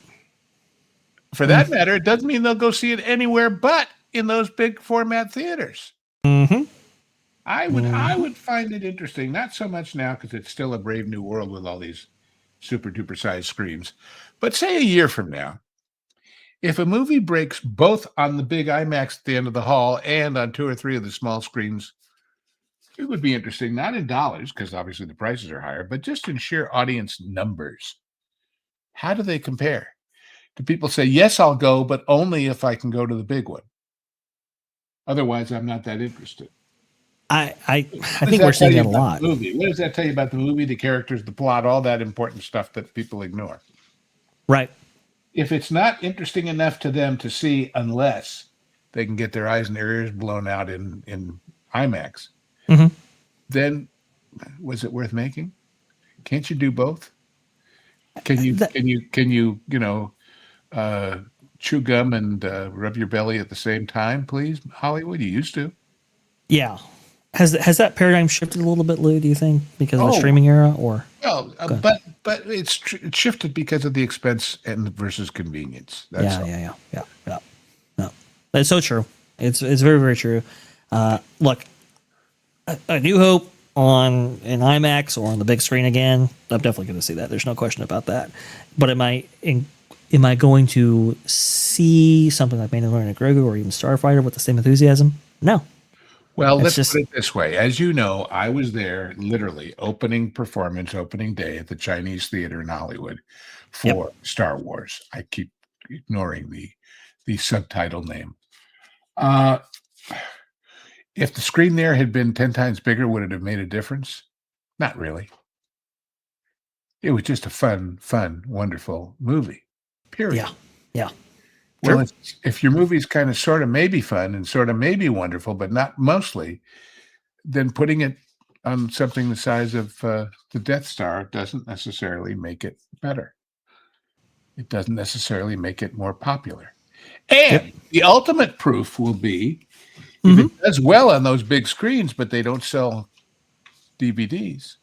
For that matter, it doesn't mean they'll go see it anywhere but in those big format theaters. Mm-hmm. I would find it interesting, not so much now because it's still a brave new world with all these super duper sized screens, but say a year from now, if a movie breaks both on the big IMAX at the end of the hall and on 2 or 3 of the small screens, it would be interesting, not in dollars, because obviously the prices are higher, but just in sheer audience numbers. How do they compare? Do people say, yes, I'll go, but only if I can go to the big one? Otherwise, I'm not that interested. I think we're seeing that a lot. What does that tell you about the movie, the characters, the plot, all that important stuff that people ignore? Right. If it's not interesting enough to them to see unless they can get their eyes and their ears blown out in IMAX, then was it worth making? Can't you do both? Can you chew gum and rub your belly at the same time, please, Hollywood? You used to. Yeah. Has that paradigm shifted a little bit, Lou, do you think, because of the streaming era? Or well, but it's shifted because of the expense and versus convenience. Yeah. No, that's so true. It's very, very true. Look, A New Hope on an IMAX or on the big screen again, I'm definitely going to see that. There's no question about that. But am I going to see something like Mandalorian and Grogu or even Starfighter with the same enthusiasm? No. Well, let's put it this way. As you know, I was there literally opening day at the Chinese Theater in Hollywood for Star Wars. I keep ignoring the subtitle name. If the screen there had been 10 times bigger, would it have made a difference? Not really. It was just a fun, wonderful movie. Period. Yeah. Well, if your movie's kind of sort of maybe fun and sort of maybe wonderful, but not mostly, then putting it on something the size of the Death Star doesn't necessarily make it better. It doesn't necessarily make it more popular. And the ultimate proof will be if it does well on those big screens, but they don't sell DVDs.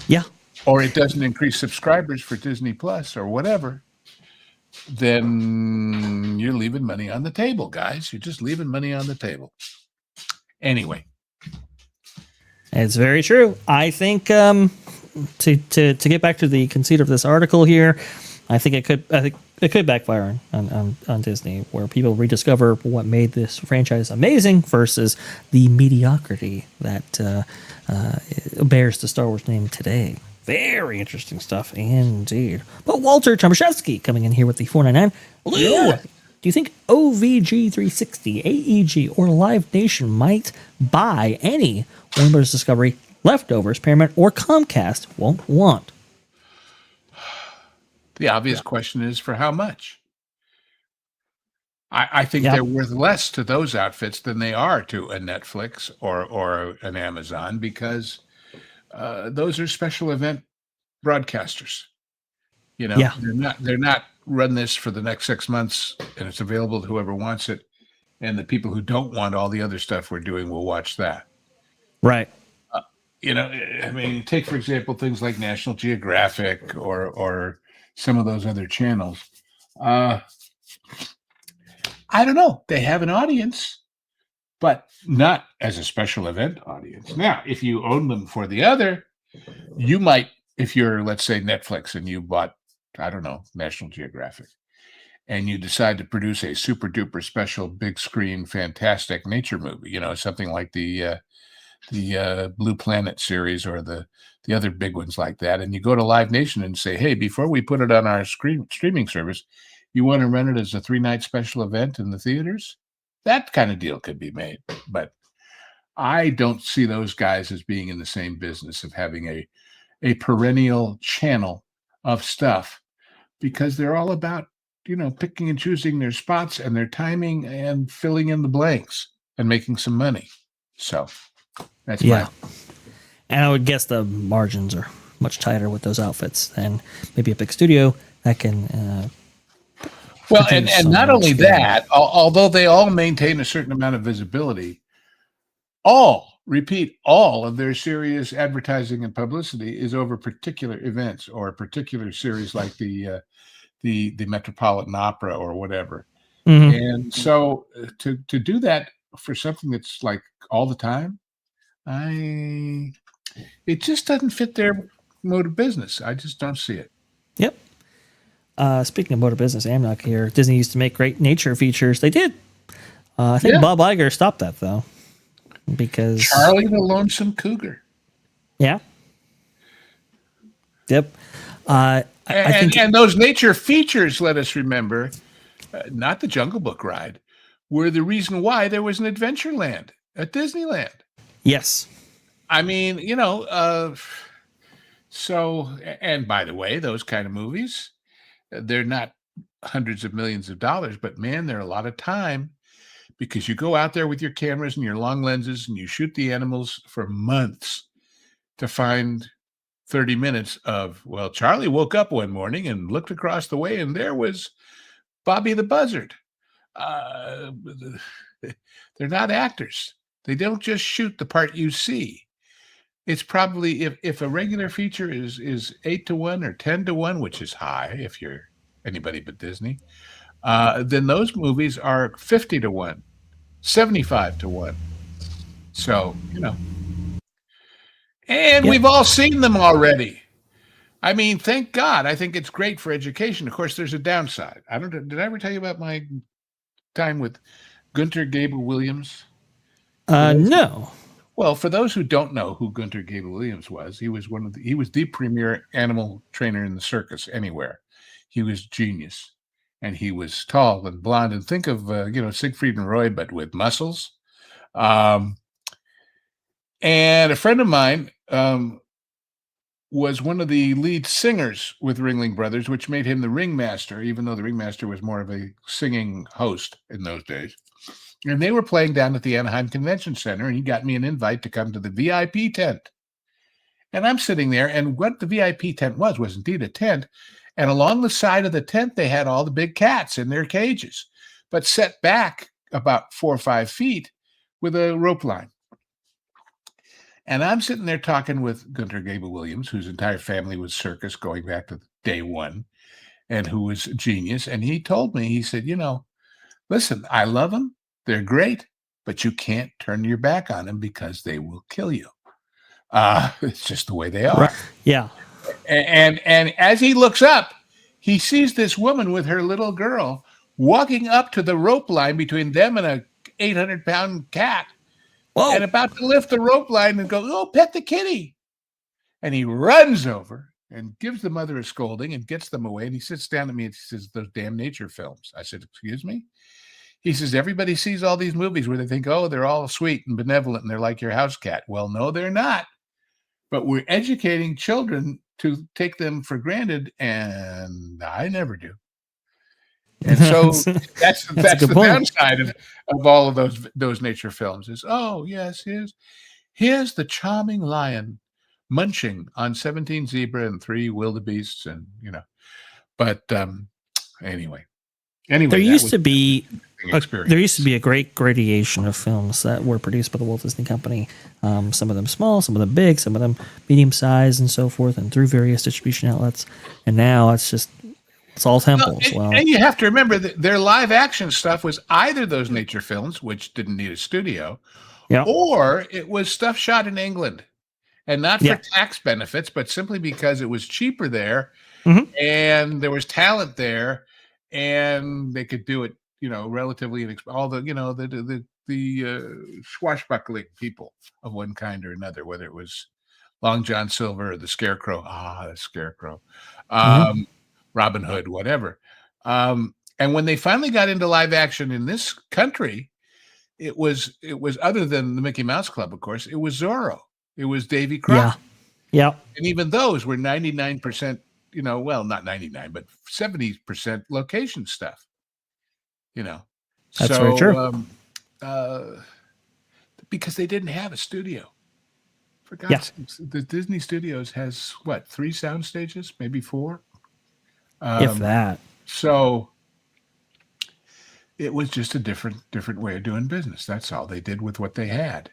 Yeah. Or it doesn't increase subscribers for Disney Plus or whatever. Then you're leaving money on the table, guys. You're just leaving money on the table. Anyway. It's very true. I think to get back to the conceit of this article here, I think it could backfire on Disney, where people rediscover what made this franchise amazing versus the mediocrity that bears the Star Wars name today. Very interesting stuff indeed. But Walter Tomaszewski coming in here with the 499. Lou, do you think OVG 360, AEG, or Live Nation might buy any Warner Bros. Discovery leftovers Paramount or Comcast won't want? The obvious question is for how much? I think they're worth less to those outfits than they are to a Netflix or an Amazon, because those are special event broadcasters. They're not run this for the next 6 months and it's available to whoever wants it. And the people who don't want all the other stuff we're doing will watch that. Right. Take, for example, things like National Geographic or some of those other channels. I don't know. They have an audience, but not as a special event audience. Now, if you own them for the other, you might, if you're, let's say, Netflix and you bought, I don't know, National Geographic, and you decide to produce a super duper special big screen fantastic nature movie, something like the Blue Planet series or the other big ones like that, and you go to Live Nation and say, hey, before we put it on our streaming service, you want to run it as a 3-night special event in the theaters? That kind of deal could be made. But I don't see those guys as being in the same business of having a perennial channel of stuff, because they're all about, picking and choosing their spots and their timing and filling in the blanks and making some money. So that's And I would guess the margins are much tighter with those outfits than maybe a big studio that can. Well, and not only that, although they all maintain a certain amount of visibility, all of their serious advertising and publicity is over particular events or a particular series like the Metropolitan Opera or whatever. Mm-hmm. And so to do that for something that's like all the time, it just doesn't fit their mode of business. I just don't see it. Yep. Speaking of mode of business, Amnock here. Disney used to make great nature features. They did. I think Bob Iger stopped that though, because Charlie the Lonesome Cougar. Yeah. Yep. I think those nature features, let us remember, not the Jungle Book ride, were the reason why there was an Adventureland at Disneyland. Yes. I mean, so, and by the way, those kind of movies, they're not hundreds of millions of dollars, but man, they're a lot of time, because you go out there with your cameras and your long lenses and you shoot the animals for months to find 30 minutes of, well, Charlie woke up one morning and looked across the way and there was Bobby the Buzzard. They're not actors. They don't just shoot the part you see. It's probably, if a regular feature is 8-1 or 10-1, which is high if you're anybody but Disney, then those movies are 50-1, 75-1. So, and we've all seen them already. I mean, thank God. I think it's great for education. Of course, there's a downside. Did I ever tell you about my time with Gunter Gable Williams? No. Well, for those who don't know who Gunter Gable Williams was, he was the premier animal trainer in the circus anywhere. He was genius, and he was tall and blonde. And think of Siegfried and Roy, but with muscles. And a friend of mine was one of the lead singers with Ringling Brothers, which made him the ringmaster, even though the ringmaster was more of a singing host in those days. And they were playing down at the Anaheim Convention Center, and he got me an invite to come to the VIP tent. And I'm sitting there, and what the VIP tent was indeed a tent. And along the side of the tent, they had all the big cats in their cages, but set back about 4 or 5 feet with a rope line. And I'm sitting there talking with Gunter Gable Williams, whose entire family was circus going back to day one, and who was a genius. And he told me, he said, listen, I love them. They're great, but you can't turn your back on them because they will kill you. It's just the way they are. Right. Yeah. And as he looks up, he sees this woman with her little girl walking up to the rope line between them and a 800-pound cat. Whoa. And about to lift the rope line and go, oh, pet the kitty. And he runs over and gives the mother a scolding and gets them away. And he sits down to me and he says, those damn nature films. I said, excuse me? He says, everybody sees all these movies where they think, oh, they're all sweet and benevolent and they're like your house cat. Well, no, they're not. But we're educating children to take them for granted, and I never do. And so that's the downside of all of those nature films is, oh, yes, here's the charming lion munching on 17 zebra and 3 wildebeests, and but anyway, there used to be a great gradation of films that were produced by the Walt Disney Company. Some of them small, some of them big, some of them medium size, and so forth, and through various distribution outlets. And now it's just It's all temples. And you have to remember that their live action stuff was either those nature films, which didn't need a studio, yeah, or it was stuff shot in England. And not for Yeah. tax benefits, but simply because it was cheaper there, Mhm. and there was talent there, and they could do it, relatively inexpensive. All the, the swashbuckling people of one kind or another, whether it was Long John Silver or the Scarecrow. The Scarecrow. Robin Hood, whatever. And when they finally got into live action in this country, it was other than the Mickey Mouse Club, of course, it was Zorro. It was Davy Crockett. Yeah. And even those were 99%, well, not 99, but 70% location stuff, That's very true. Because they didn't have a studio. For God's sakes, the Disney Studios has, 3 sound stages, maybe 4? If that. So it was just a different way of doing business. That's all they did with what they had.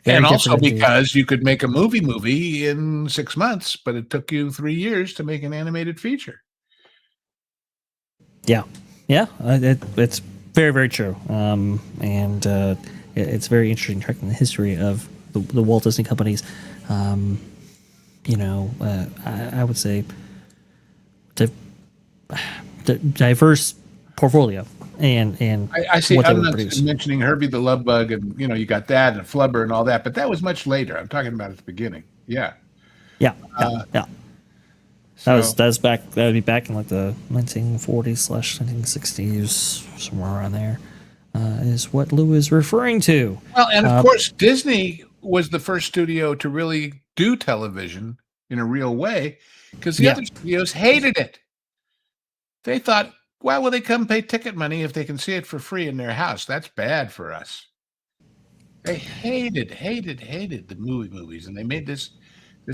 And also because you could make a movie in 6 months, but it took you 3 years to make an animated feature. Yeah. It's very, very true. It's very interesting tracking the history of the Walt Disney companies. I would say the diverse portfolio. And I see. what they I'm would not produce. mentioning Herbie the Love Bug, and you got that and Flubber and all that, but that was much later. I'm talking about at the beginning. Yeah. Yeah. So, That would be back in like the 1940s/1960s, somewhere around there, is what Lou is referring to. well, and of course, Disney was the first studio to really do television in a real way, because the other studios hated it. They thought, why will they come pay ticket money if they can see it for free in their house? That's bad for us. They hated the movies, and they made this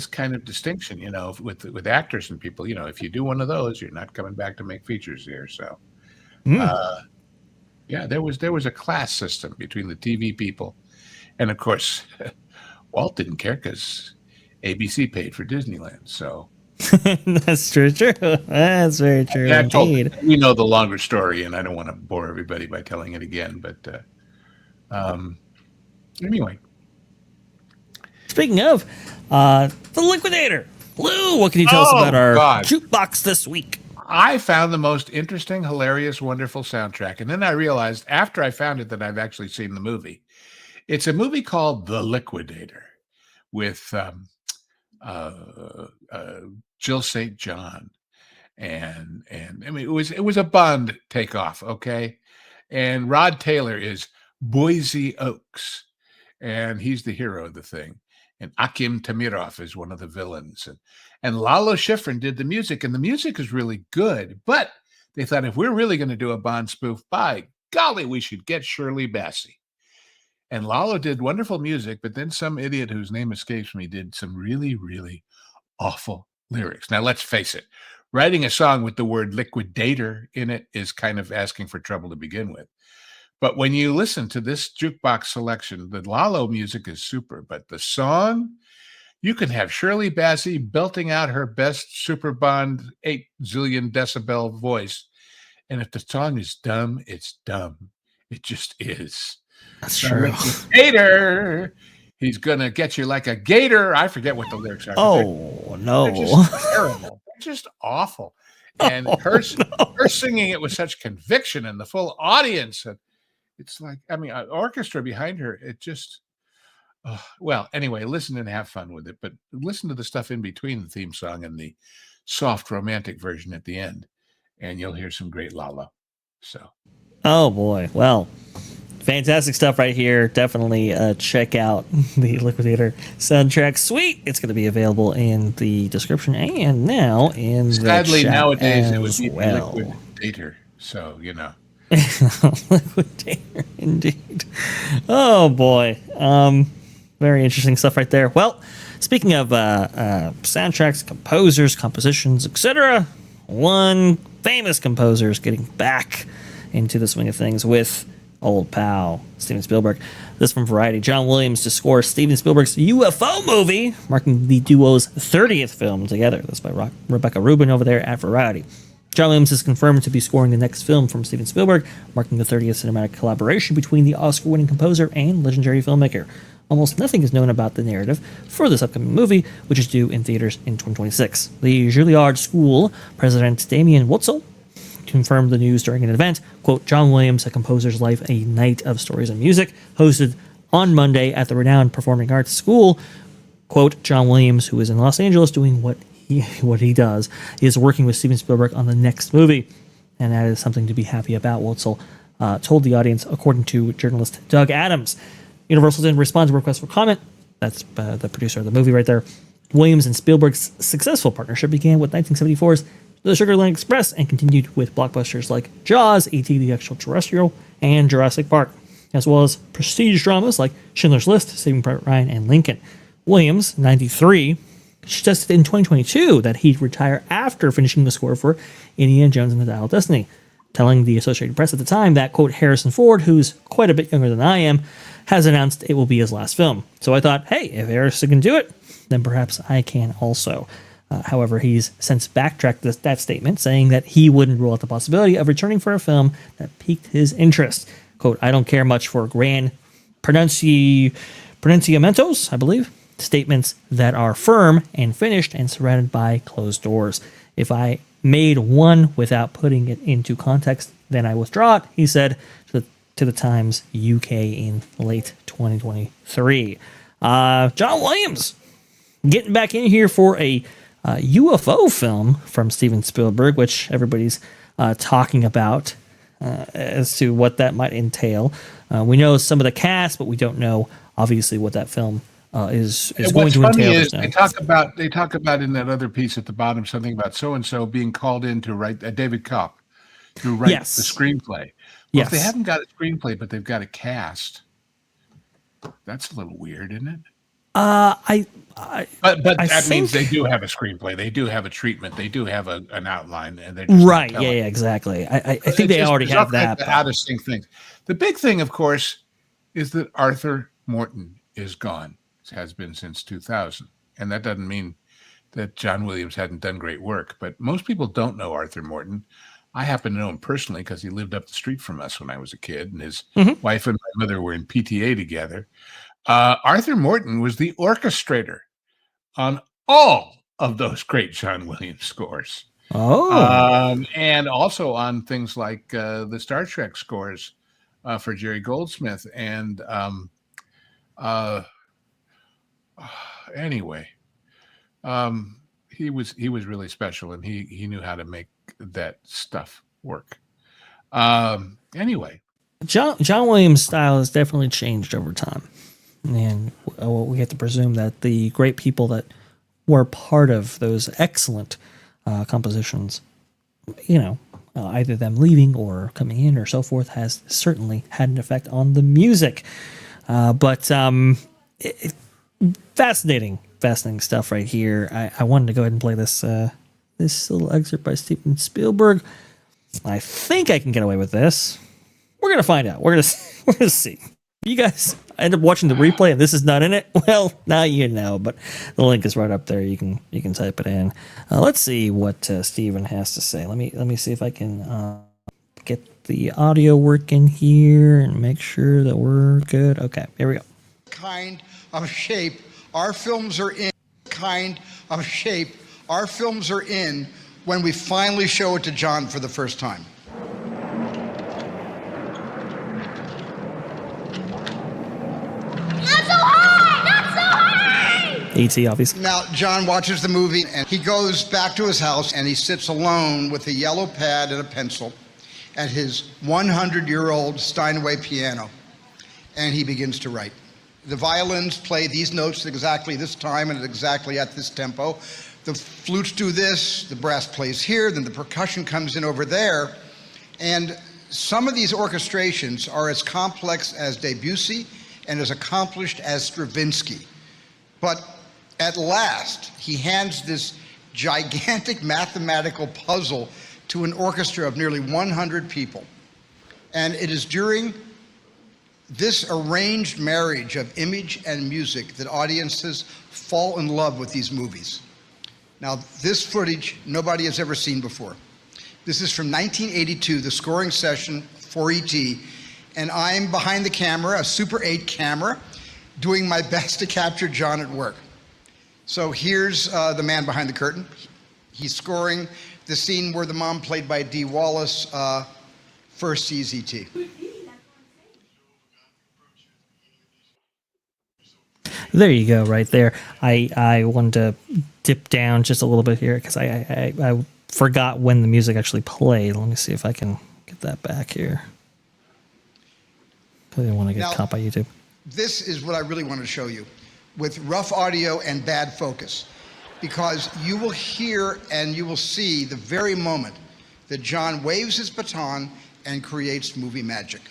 kind of distinction, with actors and people. If you do one of those, you're not coming back to make features here. So, there was a class system between the TV people, and of course, Walt didn't care because ABC paid for Disneyland. So. That's true. That's very true indeed. We know the longer story, and I don't want to bore everybody by telling it again. But anyway, speaking of the Liquidator, Lou, what can you tell us about our jukebox this week? I found the most interesting, hilarious, wonderful soundtrack, and then I realized after I found it that I've actually seen the movie. It's a movie called The Liquidator with Jill St. John, and I mean it was a Bond takeoff, okay? And Rod Taylor is Boise Oaks, and he's the hero of the thing. And Akim Tamirov is one of the villains, and Lalo Schifrin did the music, and the music is really good. But they thought, if we're really going to do a Bond spoof, by golly, we should get Shirley Bassey. And Lalo did wonderful music, but then some idiot whose name escapes me did some really, really awful lyrics. Now, let's face it, writing a song with the word liquidator in it is kind of asking for trouble to begin with. But when you listen to this jukebox selection, the Lalo music is super, but the song, you can have Shirley Bassey belting out her best Super Bond 8 zillion decibel voice. And if the song is dumb, it's dumb. It just is. That's true. Gator, he's gonna get you like a gator. I forget what the lyrics are. Oh no, they're just terrible. They're just awful. And her singing it with such conviction, and the full audience. And it's like, I mean, an orchestra behind her. It just, well, anyway, listen and have fun with it. But listen to the stuff in between the theme song and the soft romantic version at the end, and you'll hear some great Lalo. So, oh boy, well. Fantastic stuff right here. Definitely check out the Liquidator soundtrack. Sweet. It's going to be available in the description and now in sadly, the chat nowadays it would be well. Liquidator. So, Liquidator, indeed. Oh, boy. Very interesting stuff right there. Well, speaking of soundtracks, composers, compositions, etc., one famous composer is getting back into the swing of things with old pal, Steven Spielberg. This from Variety. John Williams to score Steven Spielberg's UFO movie, marking the duo's 30th film together. That's by Rebecca Rubin over there at Variety. John Williams is confirmed to be scoring the next film from Steven Spielberg, marking the 30th cinematic collaboration between the Oscar-winning composer and legendary filmmaker. Almost nothing is known about the narrative for this upcoming movie, which is due in theaters in 2026. The Juilliard School president Damien Wetzel confirmed the news during an event. Quote, John Williams, A Composer's Life, A Night of Stories and Music, hosted on Monday at the renowned Performing Arts School. Quote, John Williams, who is in Los Angeles doing what he does, is working with Steven Spielberg on the next movie. And that is something to be happy about, Wetzel told the audience, according to journalist Doug Adams. Universal didn't respond to requests for comment. That's the producer of the movie right there. Williams and Spielberg's successful partnership began with 1974's The Sugarland Express and continued with blockbusters like Jaws, E.T. the Extraterrestrial, and Jurassic Park, as well as prestige dramas like Schindler's List, Saving Private Ryan, and Lincoln. Williams, 93, suggested in 2022 that he'd retire after finishing the score for Indiana Jones and the Dial of Destiny, telling the Associated Press at the time that, quote, Harrison Ford, who's quite a bit younger than I am, has announced it will be his last film. So I thought, hey, if Harrison can do it, then perhaps I can also. However, he's since backtracked that statement, saying that he wouldn't rule out the possibility of returning for a film that piqued his interest. Quote, I don't care much for grand pronunciamentos, I believe, statements that are firm and finished and surrounded by closed doors. If I made one without putting it into context, then I withdraw it, he said to the Times UK in late 2023. John Williams getting back in here for a UFO film from Steven Spielberg, which everybody's talking about as to what that might entail. We know some of the cast, but we don't know obviously what that film is going to entail. Is they talk about in that other piece at the bottom something about so and so being called in to write David Kopp to write the screenplay. Well, if they haven't got a screenplay but they've got a cast, that's a little weird, isn't it? But that means they do have a screenplay. They do have a treatment. They do have an outline, and they're just right. Yeah, exactly. I think they already have that. Out of sync things. The big thing, of course, is that Arthur Morton is gone. It has been since 2000, and that doesn't mean that John Williams hadn't done great work. But most people don't know Arthur Morton. I happen to know him personally because he lived up the street from us when I was a kid, and his wife and my mother were in PTA together. Arthur Morton was the orchestrator on all of those great John Williams scores. And also on things like the Star Trek scores for Jerry Goldsmith. And anyway, he was really special, and he knew how to make that stuff work. Anyway, John Williams' style has definitely changed over time. And we have to presume that the great people that were part of those excellent compositions, either them leaving or coming in or so forth, has certainly had an effect on the music. Fascinating stuff right here. I wanted to go ahead and play this little excerpt by Steven Spielberg. I think I can get away with this. We're gonna find out. We're gonna see. You guys end up watching the replay and this is not in it. Well, now you know, but the link is right up there. You can type it in. Let's see what Steven has to say. Let me see if I can get the audio working here and make sure that we're good. Okay, here we go. Kind of shape our films are in. Kind of shape our films are in when we finally show it to John for the first time. E.T. obviously. Now, John watches the movie and he goes back to his house and he sits alone with a yellow pad and a pencil at his 100-year-old Steinway piano, and he begins to write. The violins play these notes at exactly this time and exactly at this tempo. The flutes do this, the brass plays here, then the percussion comes in over there. And some of these orchestrations are as complex as Debussy and as accomplished as Stravinsky. But at last, he hands this gigantic mathematical puzzle to an orchestra of nearly 100 people. And it is during this arranged marriage of image and music that audiences fall in love with these movies. Now, this footage nobody has ever seen before. This is from 1982, the scoring session for E.T., and I'm behind the camera, a Super 8 camera, doing my best to capture John at work. So here's the man behind the curtain. He's scoring the scene where the mom, played by Dee Wallace, first sees E.T. There you go, right there. I wanted to dip down just a little bit here because I forgot when the music actually played. Let me see if I can get that back here. I didn't want to get caught by YouTube. This is what I really wanted to show you with rough audio and bad focus, because you will hear and you will see the very moment that John waves his baton and creates movie magic.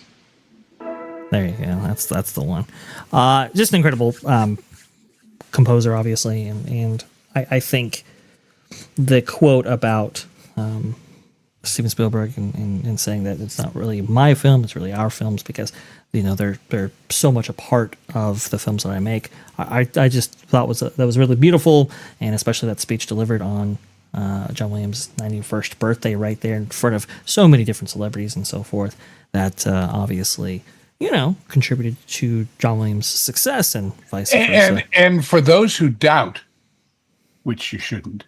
There you go. That's the one. Just an incredible composer, obviously, and I think the quote about Steven Spielberg and saying that it's not really my film, it's really our films, because they're so much a part of the films that I make. I just thought that was really beautiful, and especially that speech delivered on John Williams' 91st birthday, right there in front of so many different celebrities and so forth. That obviously, contributed to John Williams' success and vice versa. And for those who doubt, which you shouldn't,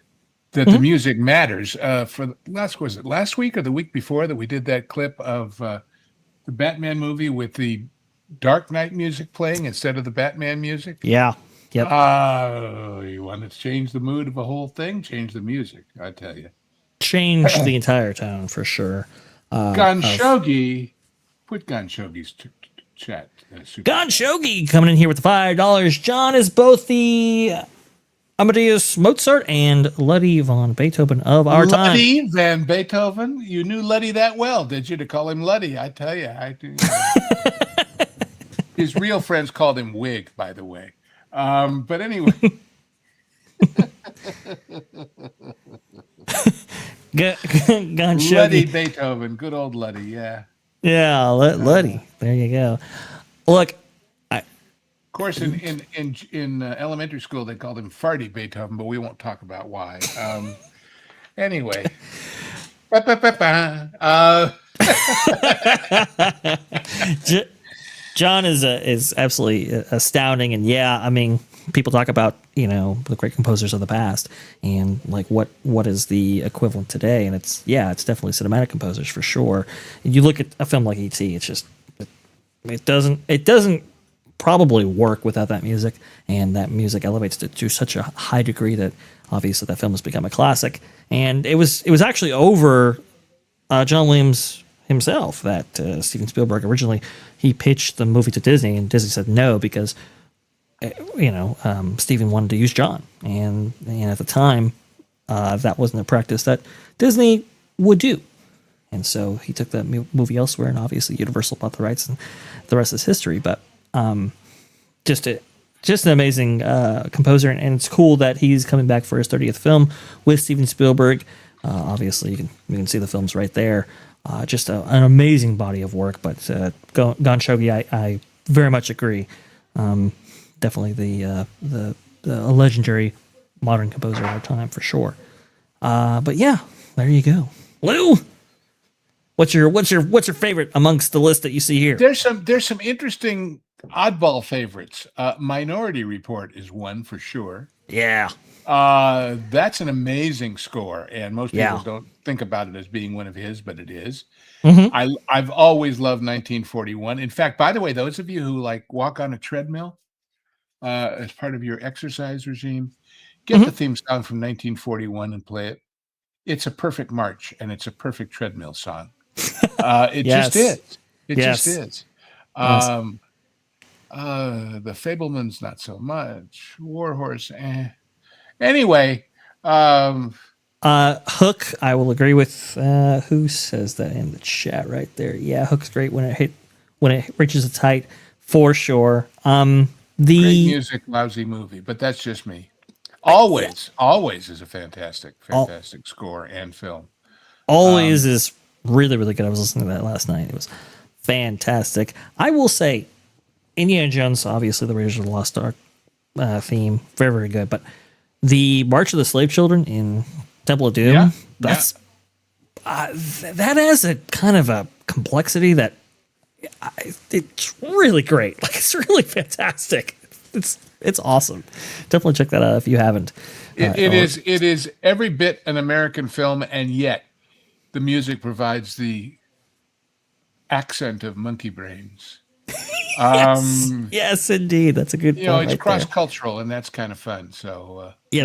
that the music matters, was it last week or the week before that we did that clip of the Batman movie with the Dark Knight music playing instead of the Batman music? Yeah. Yep. You want to change the mood of a whole thing? Change the music, I tell you. Change the entire tone for sure. Ganshogi, put Ganshogi's chat. Ganshogi coming in here with the $5. John is both the Amadeus Mozart and Luddy von Beethoven of our time. Luddy van Beethoven? You knew Luddy that well, did you, to call him Luddy? I tell you. His real friends called him Wig, by the way. But anyway. Luddy Beethoven. Good old Luddy, yeah. Yeah, Luddy. There you go. Look, of course, in elementary school, they called him Farty Beethoven, but we won't talk about why. Anyway. John is absolutely astounding, and yeah, I mean, people talk about the great composers of the past, and like what is the equivalent today, and it's definitely cinematic composers for sure. And you look at a film like E.T., it's just it doesn't probably work without that music, and that music elevates it to such a high degree that obviously that film has become a classic. And it was actually over John Williams himself that Steven Spielberg originally he pitched the movie to Disney, and Disney said no because Steven wanted to use John, and at the time that wasn't a practice that Disney would do. And so he took that movie elsewhere, and obviously Universal bought the rights, and the rest is history. But just an amazing composer, and it's cool that he's coming back for his 30th film with Steven Spielberg. Obviously, you can see the films right there. Just an amazing body of work. But Ganshogi, I very much agree. Definitely the legendary modern composer of our time for sure. But yeah, there you go, Lou. What's your favorite amongst the list that you see here? There's some interesting oddball favorites. Minority Report is one for sure. Yeah. That's an amazing score, and most people don't think about it as being one of his, but it is. Mm-hmm. I've always loved 1941. In fact, by the way, those of you who walk on a treadmill as part of your exercise regime, get the theme song from 1941 and play it. It's a perfect march, and it's a perfect treadmill song. It just is. It just is. The Fabelmans, not so much. Warhorse, Anyway, Hook, I will agree with who says that in the chat right there. Yeah, Hook's great when it reaches its height for sure. Great music, lousy movie, but that's just me. Always is a fantastic score and film. Always is really, really good. I was listening to that last night. It was fantastic. I will say Indiana Jones, obviously the Raiders of the Lost Ark theme, very, very good. But the March of the Slave Children in Temple of Doom, Yeah, that's that has a kind of a complexity that it's really great. Like, it's really fantastic. It's awesome. Definitely check that out if you haven't. It is every bit an American film, and yet the music provides the accent of Monkey Brains. Yes, indeed. That's a good point. It's right cross-cultural, and that's kind of fun. So there. Yeah,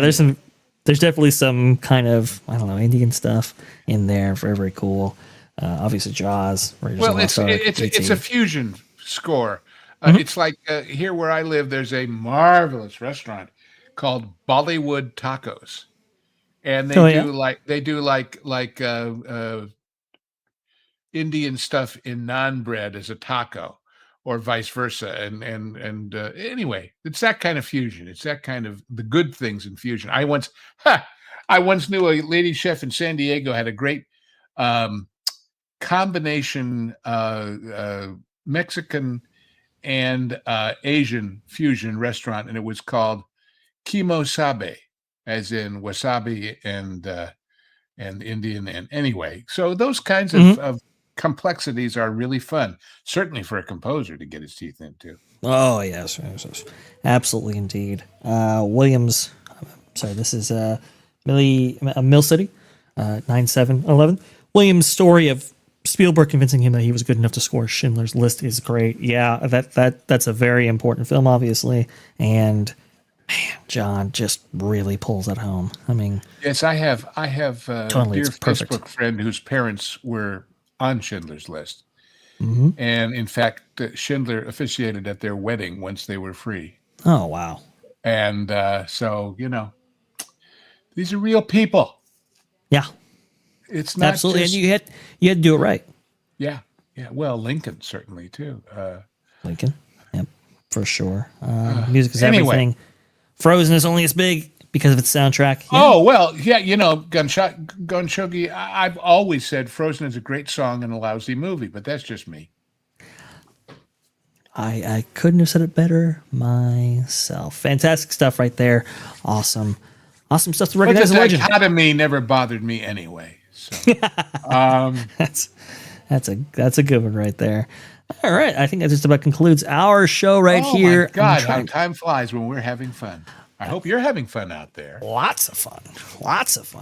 there's definitely some kind of, I don't know, Indian stuff in there. Very, very cool. Obviously, Jaws. Raiders of the Lost Ark, it's a fusion score. Mm-hmm. It's like here where I live, there's a marvelous restaurant called Bollywood Tacos, and they do like Indian stuff in naan bread as a taco, or vice versa. And anyway, it's that kind of fusion. It's that kind of the good things in fusion. I once knew a lady chef in San Diego had a great combination Mexican and Asian fusion restaurant, and it was called Kimosabe, as in wasabi and Indian. And anyway, so those kinds of complexities are really fun, certainly for a composer to get his teeth into. Oh, yes. Absolutely, indeed. Williams, sorry, this is Mill City, 9711. Williams' story of Spielberg convincing him that he was good enough to score Schindler's List is great. Yeah, that's a very important film, obviously. And man, John just really pulls it home. I mean, yes, I have a totally, dear it's perfect. Facebook friend whose parents were on Schindler's List. Mm-hmm. And in fact, Schindler officiated at their wedding once they were free. Oh, wow. And so, these are real people. Yeah. It's not absolutely. just, And you had to do it right. Yeah. Well, Lincoln certainly too. Lincoln. Yep, for sure. Music is anyway. everything. Frozen is only as big because of its soundtrack. Yeah. Oh, well, yeah, Gunshogi, I've always said Frozen is a great song and a lousy movie, but that's just me. I couldn't have said it better myself. Fantastic stuff right there. Awesome stuff to recognize a legend. The dichotomy never bothered me anyway. So, that's a good one right there. All right, I think that just about concludes our show right here. Oh my God, how time flies when we're having fun. I hope you're having fun out there. Lots of fun.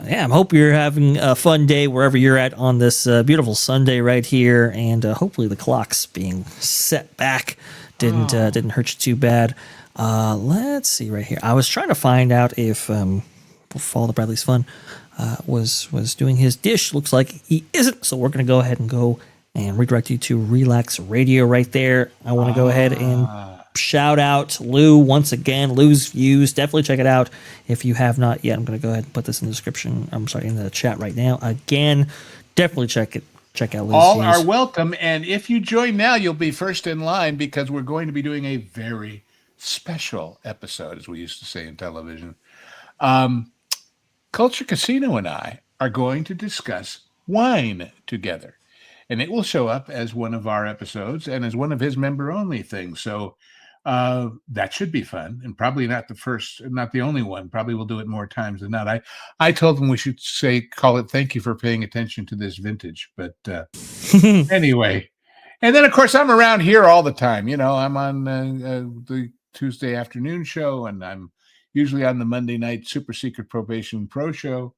Yeah, I hope you're having a fun day wherever you're at on this beautiful Sunday right here, and hopefully the clocks being set back didn't hurt you too bad. Let's see right here. I was trying to find out if Follow the Bradley's Fun was doing his dish. Looks like he isn't, so we're going to go ahead and redirect you to Relax Radio right there. I want to go ahead and shout out Lou once again. Lou's Views. Definitely check it out if you have not yet. I'm going to go ahead and put this in the description. I'm sorry, in the chat right now. Again, definitely check out Lou's Views. All are welcome, and if you join now, you'll be first in line because we're going to be doing a very special episode, as we used to say in television. Culture Casino and I are going to discuss wine together, and it will show up as one of our episodes and as one of his member-only things. So that should be fun, and probably not the only one. Probably we'll do it more times than not. I told him we should call it "Thank you for paying attention to this vintage." But anyway, and then of course I'm around here all the time. I'm on the Tuesday afternoon show, and I'm usually on the Monday night Super Secret Probation Pro show,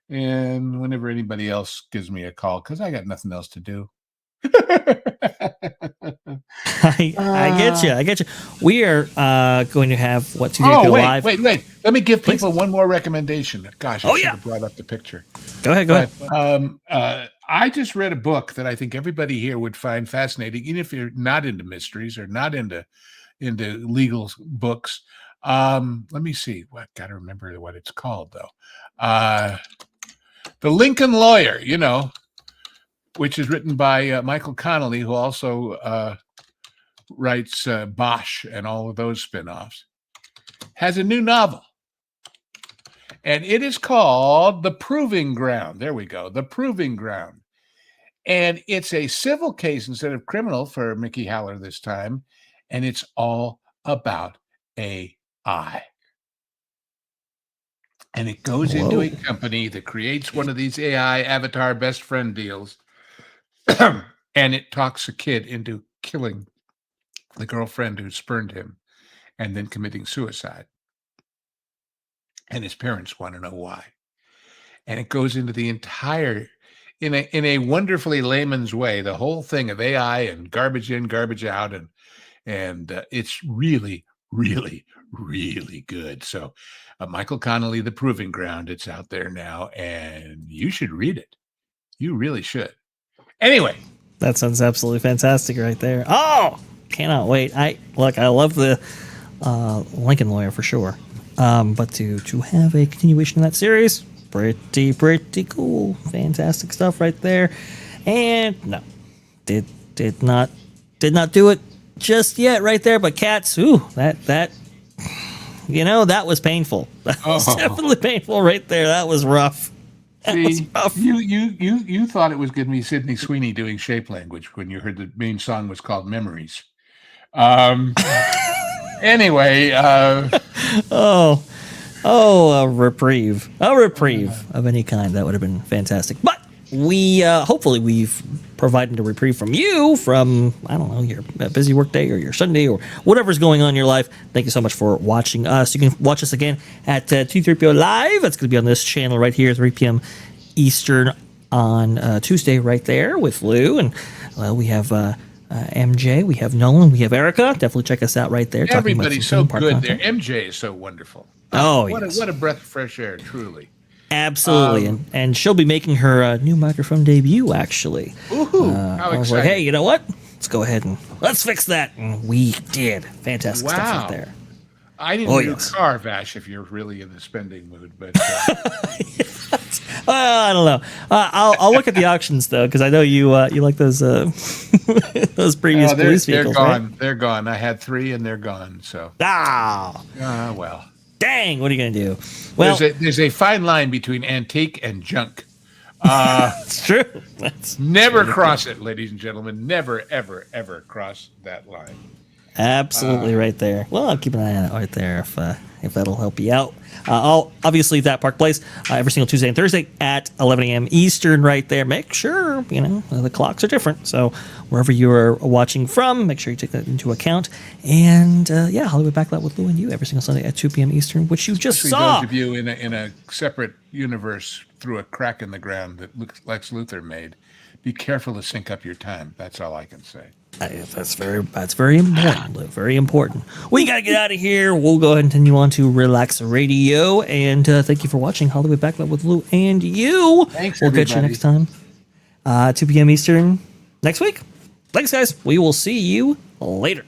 and whenever anybody else gives me a call, because I got nothing else to do. I get you. We are going to have Tuesday Live. Wait. Let me give people one more recommendation. Gosh, I should have brought up the picture. Go ahead. I just read a book that I think everybody here would find fascinating, even if you're not into mysteries or not into legal books. Let me see. Got to remember what it's called though. The Lincoln Lawyer, which is written by Michael Connolly, who also writes Bosch and all of those spinoffs, has a new novel. And it is called The Proving Ground. There we go. The Proving Ground. And it's a civil case instead of criminal for Mickey Haller this time. and it's all about AI. And it goes into a company that creates one of these AI avatar best friend deals, and it talks a kid into killing the girlfriend who spurned him and then committing suicide. And his parents want to know why. And it goes into the entire, in a wonderfully layman's way, the whole thing of AI and garbage in, garbage out, and it's really, really, really good. So, Michael Connelly, The Proving Ground, it's out there now, and you should read it. You really should. Anyway, that sounds absolutely fantastic right there. Oh, cannot wait. I love the Lincoln Lawyer for sure. But to have a continuation of that series, pretty cool, fantastic stuff right there. And no, did not do it just yet right there. But Cats, that was painful. That was definitely painful right there. That was rough. See, you thought it was going to be Sydney Sweeney doing shape language when you heard the main song was called Memories. Anyway, a reprieve of any kind, that would have been fantastic. But we hopefully we've provided a reprieve from you from, I don't know, your busy work day or your Sunday or whatever's going on in your life. Thank you so much for watching us. You can watch us again at 2-3PO Live. That's going to be on this channel right here, 3 p.m. Eastern on Tuesday right there with Lou. And we have MJ, we have Nolan, we have Erica. Definitely check us out right there. Everybody's so good there. MJ is so wonderful. What a breath of fresh air, truly. Absolutely, and she'll be making her new microphone debut, actually. Ooh, how I was exciting. like, hey, you know what? Let's go ahead and let's fix that. And we did. Fantastic stuff right there. I didn't do car, Vash, if you're really in the spending mood, but... I don't know. I'll look at the auctions, though, because I know you like those those previous police vehicles, They're gone. Right? They're gone. I had 3, and they're gone, so... well... Dang, what are you going to do? Well, there's a fine line between antique and junk. It's true. Never cross it, ladies and gentlemen. Never, ever, ever cross that line. Absolutely right there. Well, I'll keep an eye on it right there if that'll help you out. Obviously, that Park Place every single Tuesday and Thursday at 11 a.m. Eastern right there. Make sure, the clocks are different. So wherever you're watching from, make sure you take that into account. And, Hollywood Backlot with Lou and you every single Sunday at 2 p.m. Eastern, which you just saw. Those of you in a separate universe through a crack in the ground that Lex Luthor made, be careful to sync up your time. That's all I can say. That's very important, Lou. Very important. We got to get out of here. We'll go ahead and continue on to Relax Radio. And thank you for watching Hollywood Backlot with Lou and you. Thanks, We'll everybody. catch you next time. 2 p.m. Eastern next week. Thanks, guys. We will see you later.